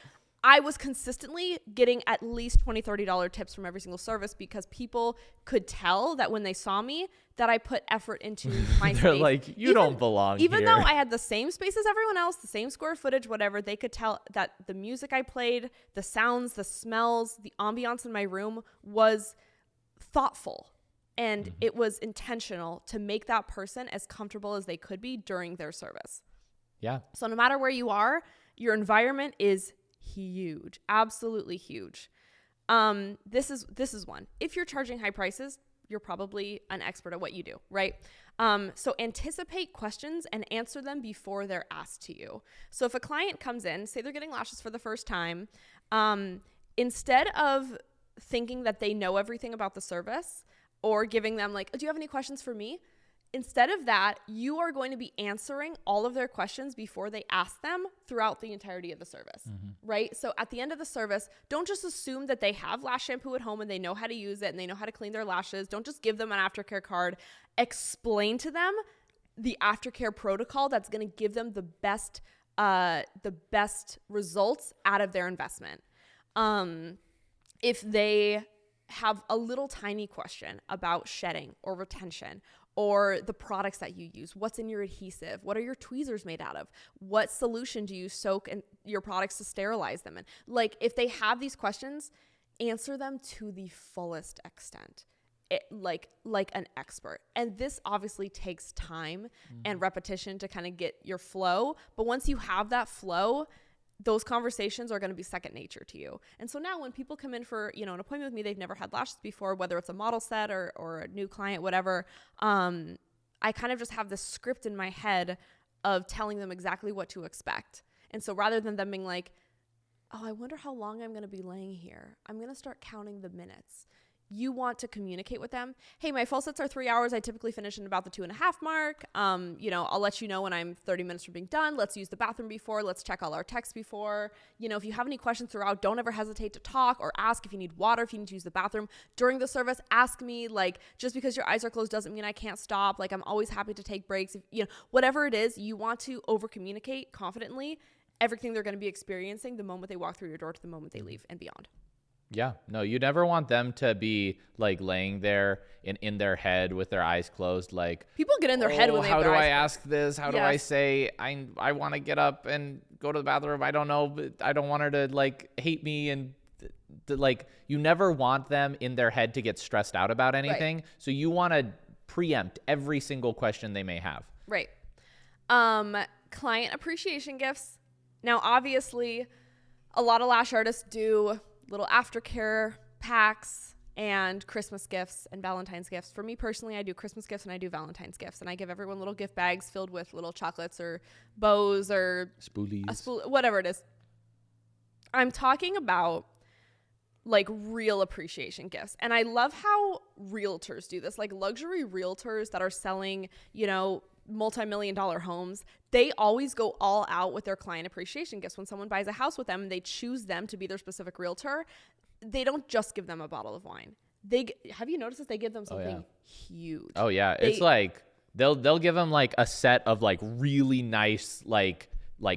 I was consistently getting at least $20, $30 tips from every single service because people could tell that when they saw me that I put effort into my They're space. like, you don't belong even here. though I had the same space as everyone else, the same square footage, whatever, they could tell that the music I played, the sounds, the smells, the ambiance in my room was thoughtful. And it was intentional to make that person as comfortable as they could be during their service. Yeah. So no matter where you are, your environment is huge, absolutely huge. This is one. If you're charging high prices, you're probably an expert at what you do, right? So anticipate questions and answer them before they're asked to you. So if a client comes in, say they're getting lashes for the first time, instead of thinking that they know everything about the service or giving them like, do you have any questions for me? Instead of that, you are going to be answering all of their questions before they ask them throughout the entirety of the service, right? So at the end of the service, don't just assume that they have lash shampoo at home and they know how to use it and they know how to clean their lashes. Don't just give them an aftercare card. Explain to them the aftercare protocol that's going to give them the best results out of their investment. If they have a little tiny question about shedding or retention or the products that you use, what's in your adhesive, what are your tweezers made out of, what solution do you soak in your products to sterilize them in? Like if they have these questions, answer them to the fullest extent, like an expert. And this obviously takes time and repetition to kind of get your flow. But once you have that flow, those conversations are going to be second nature to you. And so now when people come in for, an appointment with me, they've never had lashes before, whether it's a model set or a new client, whatever. I kind of just have this script in my head of telling them exactly what to expect. And so rather than them being like, oh, I wonder how long I'm going to be laying here, I'm going to start counting the minutes. You want to communicate with them. Hey, my full sets are 3 hours. I typically finish in about the 2.5 mark. I'll let you know when I'm 30 minutes from being done. Let's use the bathroom before. Let's check all our texts before. If you have any questions throughout, don't ever hesitate to talk or ask if you need water, if you need to use the bathroom. During the service, ask me. Like, just because your eyes are closed doesn't mean I can't stop. Like, I'm always happy to take breaks. Whatever it is, you want to over communicate confidently everything they're going to be experiencing the moment they walk through your door to the moment they leave and beyond. Yeah, no, you never want them to be like laying there in their head with their eyes closed. Like people get in their head when they how have their do eyes I closed. ask this? How do I say I want to get up and go to the bathroom? I don't know, but I don't want her to like hate me and like you never want them in their head to get stressed out about anything. Right. So you want to preempt every single question they may have. Right. Client appreciation gifts. Now, obviously, a lot of lash artists do little aftercare packs and Christmas gifts and Valentine's gifts. For me personally, I do Christmas gifts and I do Valentine's gifts, and I give everyone little gift bags filled with little chocolates or bows or spoolies, whatever it is. I'm talking about like real appreciation gifts. And I love how realtors do this, like luxury realtors that are selling, multi-million-dollar homes. They always go all out with their client appreciation gifts. When someone buys a house with them and they choose them to be their specific realtor, they don't just give them a bottle of wine. Have you noticed this? They give them something huge. Oh yeah. It's like they'll give them like a set of like really nice like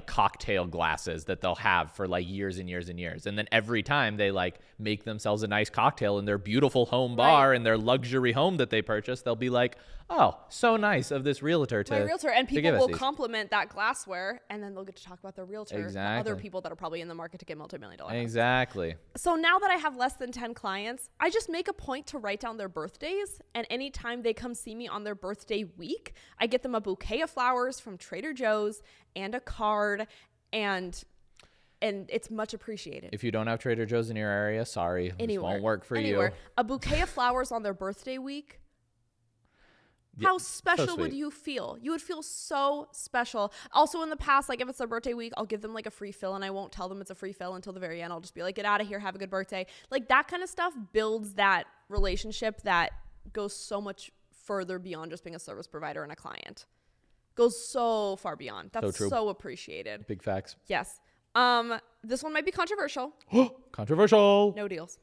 cocktail glasses that they'll have for like years and years and years. And then every time they like make themselves a nice cocktail in their beautiful home bar in their luxury home that they purchased, they'll be like, oh, so nice of this realtor to and people will these. compliment that glassware, and then they'll get to talk about their realtor to other people that are probably in the market to get multi-million-dollar houses. Exactly. So now that I have less than 10 clients, I just make a point to write down their birthdays, and anytime they come see me on their birthday week, I get them a bouquet of flowers from Trader Joe's and a card, and it's much appreciated. If you don't have Trader Joe's in your area, sorry, this won't work for you. A bouquet of flowers on their birthday week. How special would you feel? You would feel so special. Also in the past, like if it's their birthday week, I'll give them like a free fill, and I won't tell them it's a free fill until the very end. I'll just be like, get out of here, have a good birthday. Like that kind of stuff builds that relationship that goes so much further beyond just being a service provider and a client. Goes so far beyond. That's so appreciated. Big facts. Yes. This one might be controversial. Controversial. No deals.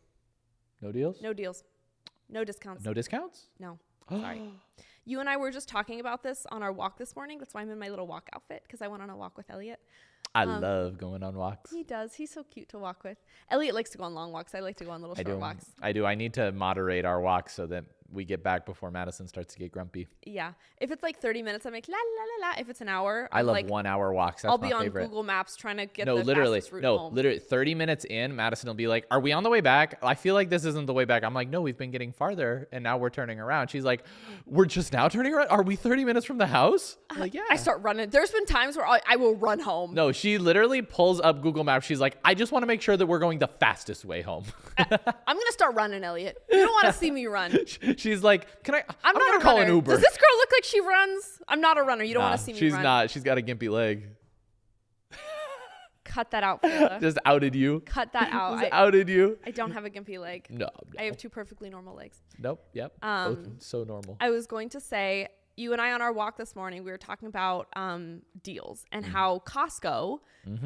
No deals? No deals. No discounts. No discounts? No. Sorry. You and I were just talking about this on our walk this morning. That's why I'm in my little walk outfit, because I went on a walk with Elliot. I love going on walks. He does. He's so cute to walk with. Elliot likes to go on long walks. I like to go on little short walks. I do. I need to moderate our walks so that we get back before Madison starts to get grumpy. Yeah. If it's like 30 minutes, I'm like, la, la, la, la. If it's an hour, I I'm love like, 1 hour walks. That's I'll my be on favorite. Google Maps trying to get No, the literally, fastest route no, home. literally 30 minutes in, Madison will be like, are we on the way back? I feel like this isn't the way back. I'm like, no, we've been getting farther and now we're turning around. She's like, we're just now turning around? Are we 30 minutes from the house? I'm like, yeah. I start running. There's been times where I will run home. No, she literally pulls up Google Maps. She's like, I just want to make sure that we're going the fastest way home. I'm going to start running, Elliot. You don't want to see me run. She's like, I'm not going a to call runner. an Uber. Does this girl look like she runs? I'm not a runner. You don't want to see me she's run. She's not. She's got a gimpy leg. Cut that out, Fela. Just outed you. Cut that out. Just outed you. I don't have a gimpy leg. No. I have 2 perfectly normal legs. Nope. Yep. Both so normal. I was going to say, you and I on our walk this morning, we were talking about deals and how Costco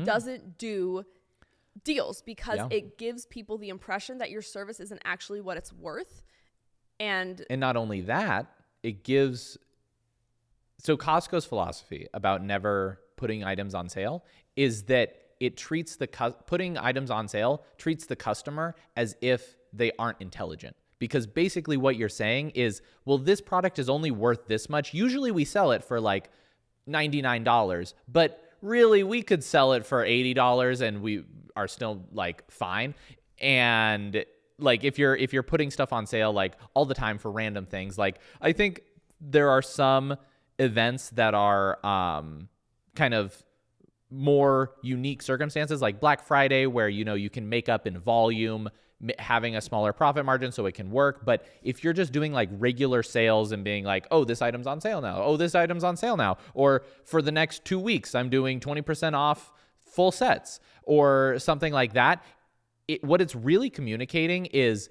doesn't do deals because it gives people the impression that your service isn't actually what it's worth. And not only that, it gives. So Costco's philosophy about never putting items on sale is that it treats putting items on sale treats the customer as if they aren't intelligent. Because basically what you're saying is, well, this product is only worth this much. Usually we sell it for like $99, but really we could sell it for $80 and we are still like fine. And like if you're putting stuff on sale like all the time for random things, like I think there are some events that are kind of more unique circumstances like Black Friday where you can make up in volume, having a smaller profit margin so it can work. But if you're just doing like regular sales and being like, oh, this item's on sale now, oh, this item's on sale now, or for the next 2 weeks I'm doing 20% off full sets or something like that, what it's really communicating is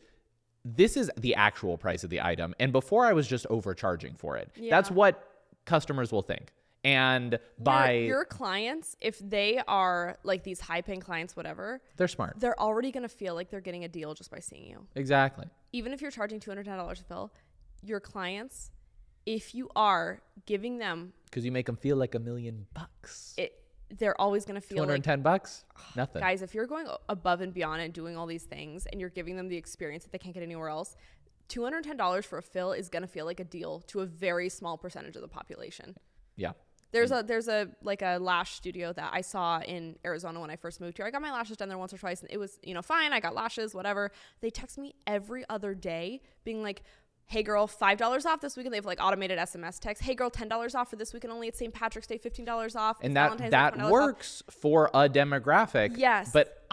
this is the actual price of the item. And before I was just overcharging for it. Yeah. That's what customers will think. And by your clients, if they are like these high paying clients, whatever, they're smart. They're already going to feel like they're getting a deal just by seeing you. Exactly. Even if you're charging $210 a fill, your clients, if you are giving them, because you make them feel like $1 million, they're always going to feel $210, nothing. Guys, if you're going above and beyond and doing all these things and you're giving them the experience that they can't get anywhere else, $210 for a fill is going to feel like a deal to a very small percentage of the population. Yeah. There's a lash studio that I saw in Arizona when I first moved here. I got my lashes done there once or twice and it was, fine. I got lashes, whatever. They text me every other day being like, hey girl, $5 off this weekend. They have like automated SMS text. Hey girl, $10 off for this weekend only. It's St. Patrick's Day, $15 off. And that works for a demographic. Yes. But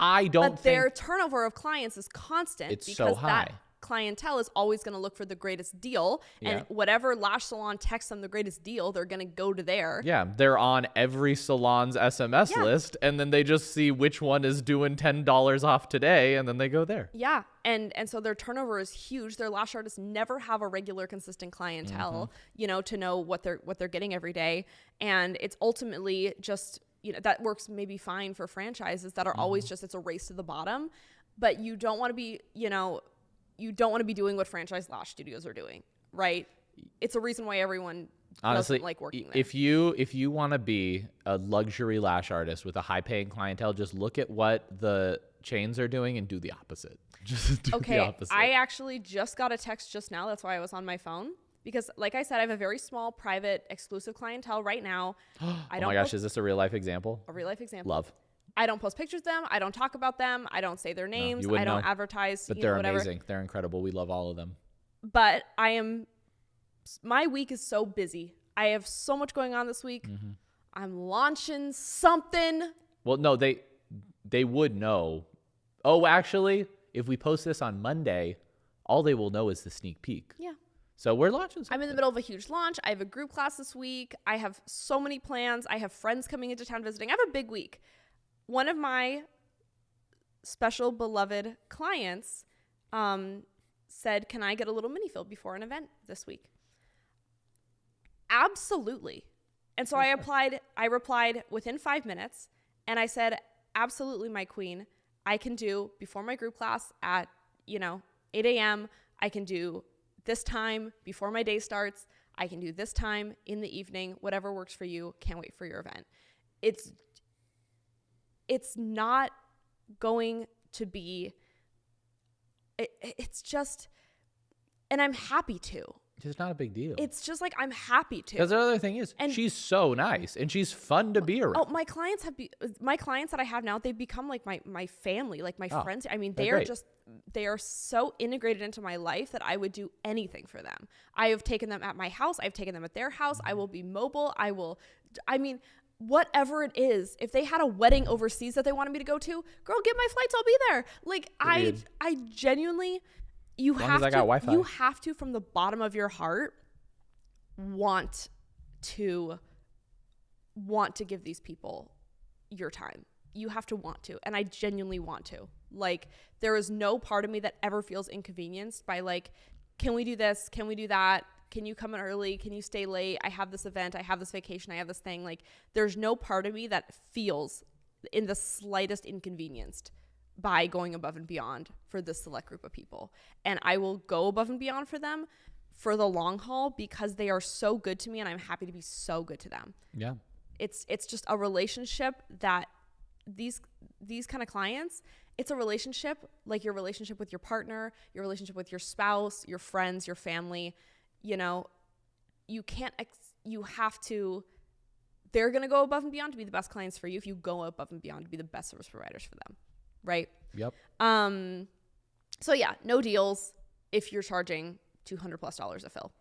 their turnover of clients is constant. It's so high. Clientele is always going to look for the greatest deal, and whatever lash salon texts them the greatest deal, they're going to go to there. Yeah, they're on every salon's SMS list, and then they just see which one is doing $10 off today, and then they go there. Yeah, and so their turnover is huge. Their lash artists never have a regular, consistent clientele, to know what they're getting every day, and it's ultimately just that works maybe fine for franchises that are always just it's a race to the bottom, but you don't want to be You don't want to be doing what franchise lash studios are doing, right? It's a reason why everyone doesn't like working there. If you want to be a luxury lash artist with a high-paying clientele, just look at what the chains are doing and do the opposite. Just do the opposite. I actually just got a text just now. That's why I was on my phone. Because like I said, I have a very small, private, exclusive clientele right now. Oh my gosh, is this a real-life example? A real-life example. Love. I don't post pictures of them. I don't talk about them. I don't say their names. I don't advertise. But they're amazing. They're incredible. We love all of them. But my week is so busy. I have so much going on this week. Mm-hmm. I'm launching something. Well, no, they would know. Oh, actually, if we post this on Monday, all they will know is the sneak peek. Yeah. So we're launching something. I'm in the middle of a huge launch. I have a group class this week. I have so many plans. I have friends coming into town visiting. I have a big week. One of my special beloved clients said, can I get a little mini fill before an event this week? Absolutely. And so I replied within 5 minutes and I said, absolutely, my queen. I can do before my group class at, 8 a.m. I can do this time before my day starts. I can do this time in the evening, whatever works for you. Can't wait for your event. it's not going to be, it's just, and I'm happy to. It's not a big deal. It's just like, I'm happy to. Because the other thing is, and she's so nice and she's fun to be around. Oh, my clients that I have now, they've become like my family, like my friends. I mean, they are so integrated into my life that I would do anything for them. I have taken them at my house. I've taken them at their house. I will be mobile. Whatever it is, if they had a wedding overseas that they wanted me to go to, girl, get my flights. I'll be there. Like, I genuinely, you have to, from the bottom of your heart, want to give these people your time. You have to want to. And I genuinely want to. Like, there is no part of me that ever feels inconvenienced by like, can we do this? Can we do that? Can you come in early? Can you stay late? I have this event. I have this vacation. I have this thing. Like, there's no part of me that feels in the slightest inconvenienced by going above and beyond for this select group of people. And I will go above and beyond for them for the long haul because they are so good to me and I'm happy to be so good to them. Yeah. It's just a relationship that these kind of clients, it's a relationship like your relationship with your partner, your relationship with your spouse, your friends, your family. You know, you have to, they're going to go above and beyond to be the best clients for you if you go above and beyond to be the best service providers for them. Right? Yep. So yeah, no deals if you're charging $200+ a fill,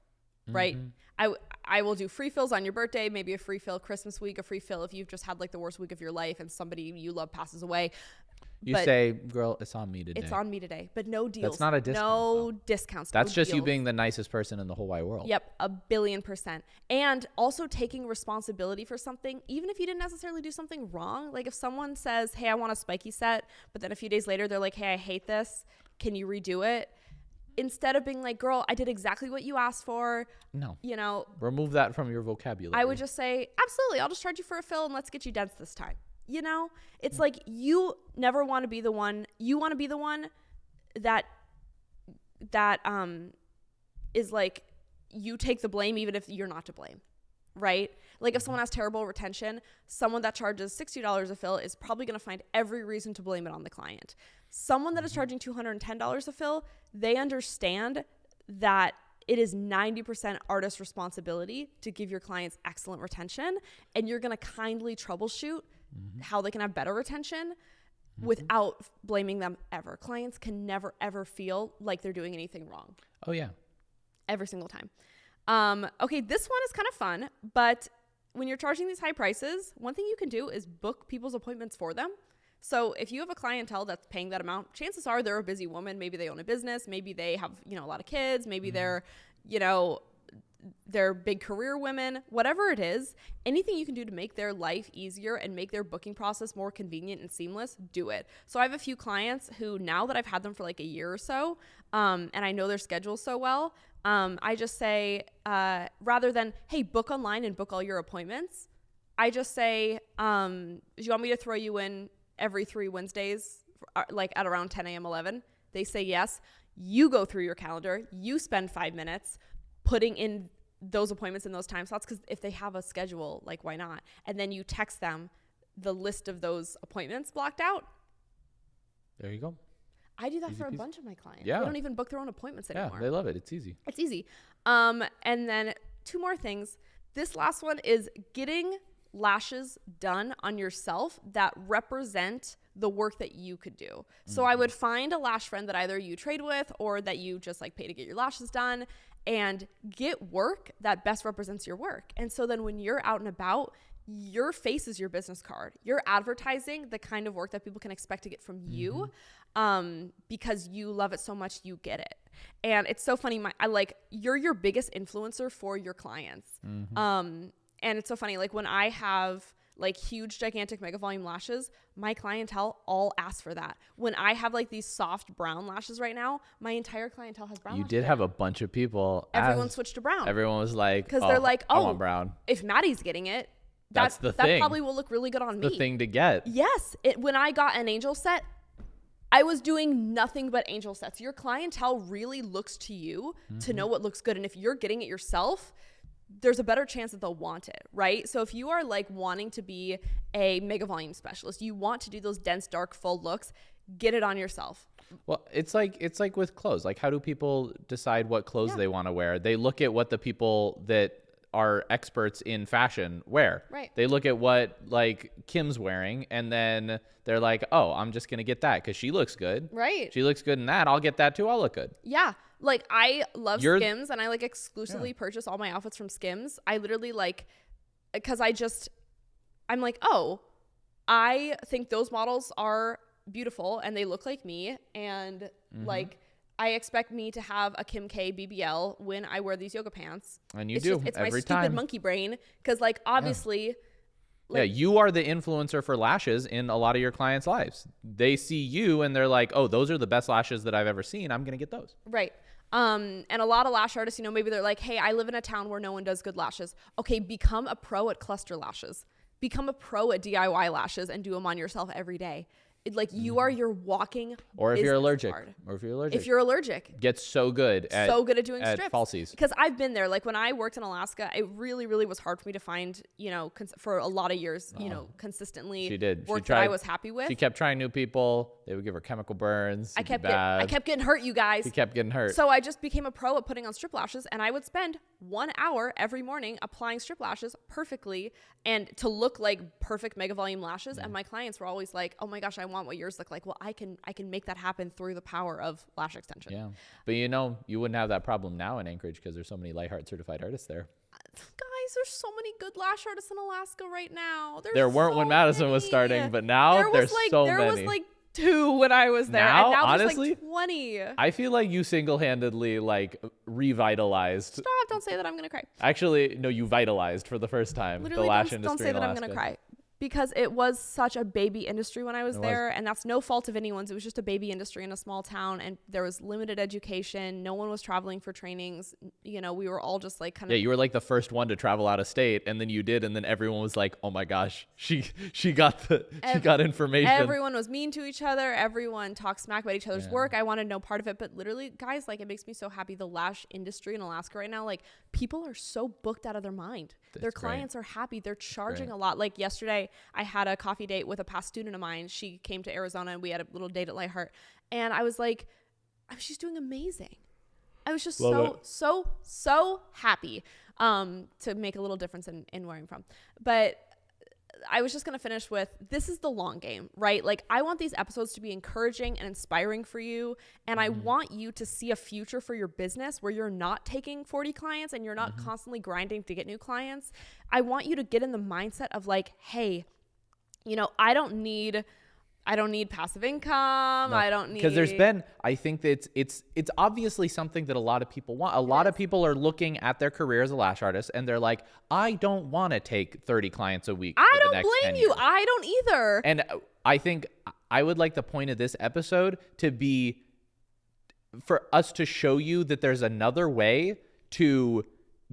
right? I will do free fills on your birthday, maybe a free fill Christmas week, a free fill if you've just had like the worst week of your life and somebody you love passes away. You say, girl, it's on me today. It's on me today, but no deals. That's not a discount. No discounts. That's no just deals. you being the nicest person in the whole wide world. Yep, 1,000,000,000%. And also taking responsibility for something, even if you didn't necessarily do something wrong. Like if someone says, hey, I want a spiky set, but then a few days later, they're like, hey, I hate this. Can you redo it? Instead of being like, girl, I did exactly what you asked for. No. You know. Remove that from your vocabulary. I would just say, absolutely, I'll just charge you for a fill and let's get you dense this time. You know, it's like you never want to be the one. You want to be the one that is like you take the blame even if you're not to blame, right? Like if someone has terrible retention, someone that charges $60 a fill is probably going to find every reason to blame it on the client. Someone that is charging $210 a fill, they understand that it is 90% artist responsibility to give your clients excellent retention, and you're going to kindly troubleshoot how they can have better retention without blaming them ever. Clients can never, ever feel like they're doing anything wrong. Oh, yeah. Every single time. Okay, this one is kind of fun, but when you're charging these high prices, one thing you can do is book people's appointments for them. So if you have a clientele that's paying that amount, chances are they're a busy woman. Maybe they own a business. Maybe they have, a lot of kids. Maybe they're, they're big career women, whatever it is, anything you can do to make their life easier and make their booking process more convenient and seamless, do it. So I have a few clients who, now that I've had them for like a year or so, and I know their schedule so well, I just say, rather than, hey, book online and book all your appointments, I just say, do you want me to throw you in every 3 Wednesdays, like at around 10 a.m., 11? They say yes. You go through your calendar. You spend 5 minutes putting in those appointments in those time slots, because if they have a schedule, like, why not? And then you text them the list of those appointments blocked out. There you go. I do that for a bunch of my clients. Yeah. They don't even book their own appointments anymore. Yeah, they love it. It's easy. It's easy. And then 2 more things. This last one is getting lashes done on yourself that represent the work that you could do. So I would find a lash friend that either you trade with or that you just like pay to get your lashes done, and get work that best represents your work. And so then when you're out and about, your face is your business card. You're advertising the kind of work that people can expect to get from you, because you love it so much, you get it. And it's so funny. You're your biggest influencer for your clients. And it's so funny. Like when I have like huge, gigantic, mega volume lashes, my clientele all ask for that. When I have like these soft brown lashes right now, my entire clientele has brown lashes. You did have a bunch of people. Everyone switched to brown. Everyone was like, because they're like, I want brown. If Maddi's getting it, that's the that thing. probably will look really good on me. The thing to get. Yes. When I got an angel set, I was doing nothing but angel sets. Your clientele really looks to you to know what looks good. And if you're getting it yourself, there's a better chance that they'll want it, right? So if you are like wanting to be a mega volume specialist, you want to do those dense, dark, full looks, get it on yourself. Well, it's like with clothes. Like, how do people decide what clothes they want to wear? They look at what the people that are experts in fashion wear. Right. They look at what like Kim's wearing, and then they're like, oh, I'm just gonna get that because she looks good. Right. She looks good in that. I'll get that too. I'll look good. Yeah. Like, I love Skims, and I like exclusively purchase all my outfits from Skims. I literally like, because I'm like, oh, I think those models are beautiful and they look like me, and like I expect me to have a Kim K BBL when I wear these yoga pants. And it's do it's every my time. Stupid monkey brain, because like obviously like, you are the influencer for lashes in a lot of your clients' lives. They see you and they're like, oh, those are the best lashes that I've ever seen. I'm gonna get those. Right. And a lot of lash artists, you know, maybe they're like, hey, I live in a town where no one does good lashes. Okay, become a pro at cluster lashes. Become a pro at DIY lashes and do them on yourself every day. Like, you are your walking Or if you're allergic. card. If you're allergic. Get so good at doing strips. falsies. Because I've been there. Like, when I worked in Alaska, it really, really was hard for me to find, you know, for a lot of years, you know, consistently She did. work She tried, that I was happy with. She kept trying new people. They would give her chemical burns. I kept getting hurt, you guys. She kept getting hurt. So I just became a pro at putting on strip lashes, and I would spend 1 hour every morning applying strip lashes perfectly and to look like perfect mega volume lashes. And my clients were always like, oh my gosh, I want what yours look like. Well, I can make that happen through the power of lash extension. Yeah. But you know, you wouldn't have that problem now in Anchorage because there's so many Lightheart certified artists there. Guys, there's so many good lash artists in Alaska right now. There weren't when Madison was starting, but now there's so many. There was like 2 when I was there. Now, and now honestly, there's like 20. I feel like you single-handedly like revitalized. Stop, don't say that, I'm gonna cry. Actually, no, you vitalized for the first time Literally, the lash don't industry say in that Alaska. I'm gonna cry. Because it was such a baby industry when I was there, and that's no fault of anyone's. It was just a baby industry in a small town, and there was limited education. No one was traveling for trainings. You know, we were all just like kind of. Yeah, you were like the first one to travel out of state, and then you did, and then everyone was like, "Oh my gosh, she got information." Everyone was mean to each other. Everyone talked smack about each other's work. I wanted no part of it, but literally, guys, like, it makes me so happy. The lash industry in Alaska right now, like, people are so booked out of their mind. Their clients are happy. They're charging a lot. Like, yesterday, I had a coffee date with a past student of mine. She came to Arizona and we had a little date at Lightheart. And I was like, she's doing amazing. I was just so happy to make a little difference in where I'm from. But I was just going to finish with, this is the long game, right? Like, I want these episodes to be encouraging and inspiring for you. And I want you to see a future for your business where you're not taking 40 clients and you're not constantly grinding to get new clients. I want you to get in the mindset of like, hey, you know, I don't need passive income. No, I don't need, because there's been, I think that it's obviously something that a lot of people want. A lot of people are looking at their career as a lash artist and they're like, I don't want to take 30 clients a week. I don't blame you. I don't either. And I think I would like the point of this episode to be for us to show you that there's another way to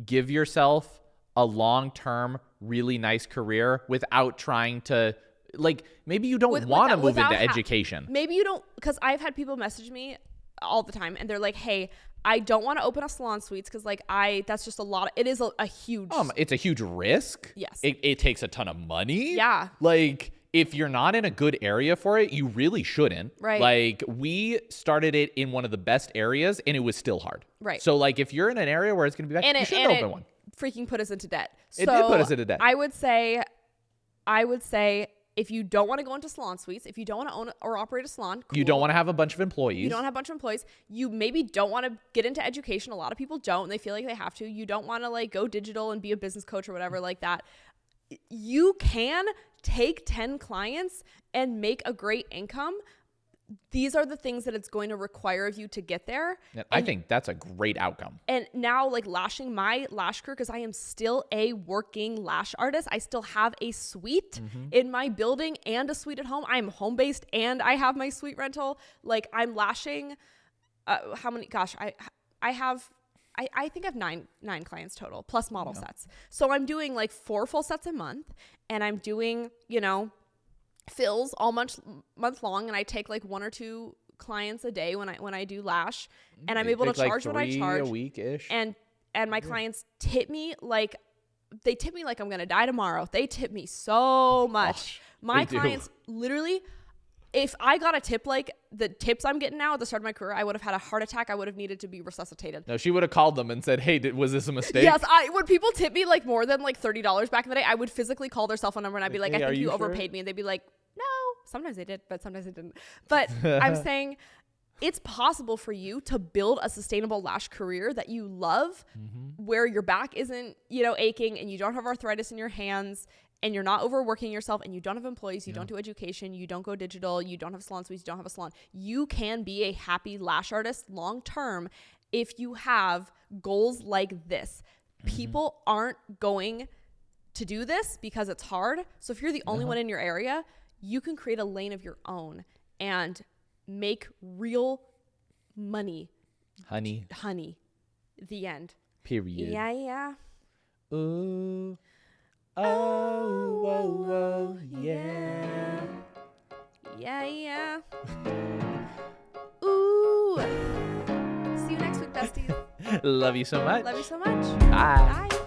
give yourself a long-term, really nice career without trying to, like, maybe you don't want to move into education. Maybe you don't, because I've had people message me all the time and they're like, hey, I don't want to open a salon suites because like that's just a lot. It is a huge. It's a huge risk. Yes. It takes a ton of money. Yeah. Like, if you're not in a good area for it, you really shouldn't. Right. Like, we started it in one of the best areas and it was still hard. Right. So like, if you're in an area where it's going to be bad, you shouldn't open one. Freaking put us into debt. It did put us into debt. I would say if you don't want to go into salon suites, if you don't want to own or operate a salon, cool. You don't want to have a bunch of employees. You don't have a bunch of employees. You maybe don't want to get into education. A lot of people don't, and they feel like they have to. You don't want to like go digital and be a business coach or whatever like that. You can take 10 clients and make a great income. These are the things that it's going to require of you to get there. I think that's a great outcome. And now, like, lashing my lash career, because I am still a working lash artist. I still have a suite in my building and a suite at home. I'm home-based and I have my suite rental. Like, I'm lashing, how many? Gosh, I think I have nine clients total, plus model sets. So I'm doing like 4 full sets a month, and I'm doing, you know, fills all month long, and I take like 1 or 2 clients a day when I do lash, and I'm able to charge what I charge a week-ish. and and my clients tip me like I'm going to die tomorrow. They tip me so much. My clients literally, if I got a tip like the tips I'm getting now at the start of my career, I would have had a heart attack. I would have needed to be resuscitated. No, she would have called them and said, hey, was this a mistake? Yes, when people tip me like more than like $30 back in the day, I would physically call their cell phone number and I'd be like, hey, I think you sure? overpaid me. And they'd be like, no. Sometimes they did, but sometimes they didn't. But I'm saying it's possible for you to build a sustainable lash career that you love, where your back isn't, aching, and you don't have arthritis in your hands, and you're not overworking yourself, and you don't have employees, you don't do education, you don't go digital, you don't have salon suites, you don't have a salon. You can be a happy lash artist long term if you have goals like this. People aren't going to do this because it's hard. So if you're the only one in your area, you can create a lane of your own and make real money. Honey. The end. Period. Yeah. Ooh. Oh, yeah. Yeah. Ooh. See you next week, besties. Love you so much. Love you so much. Bye. Bye.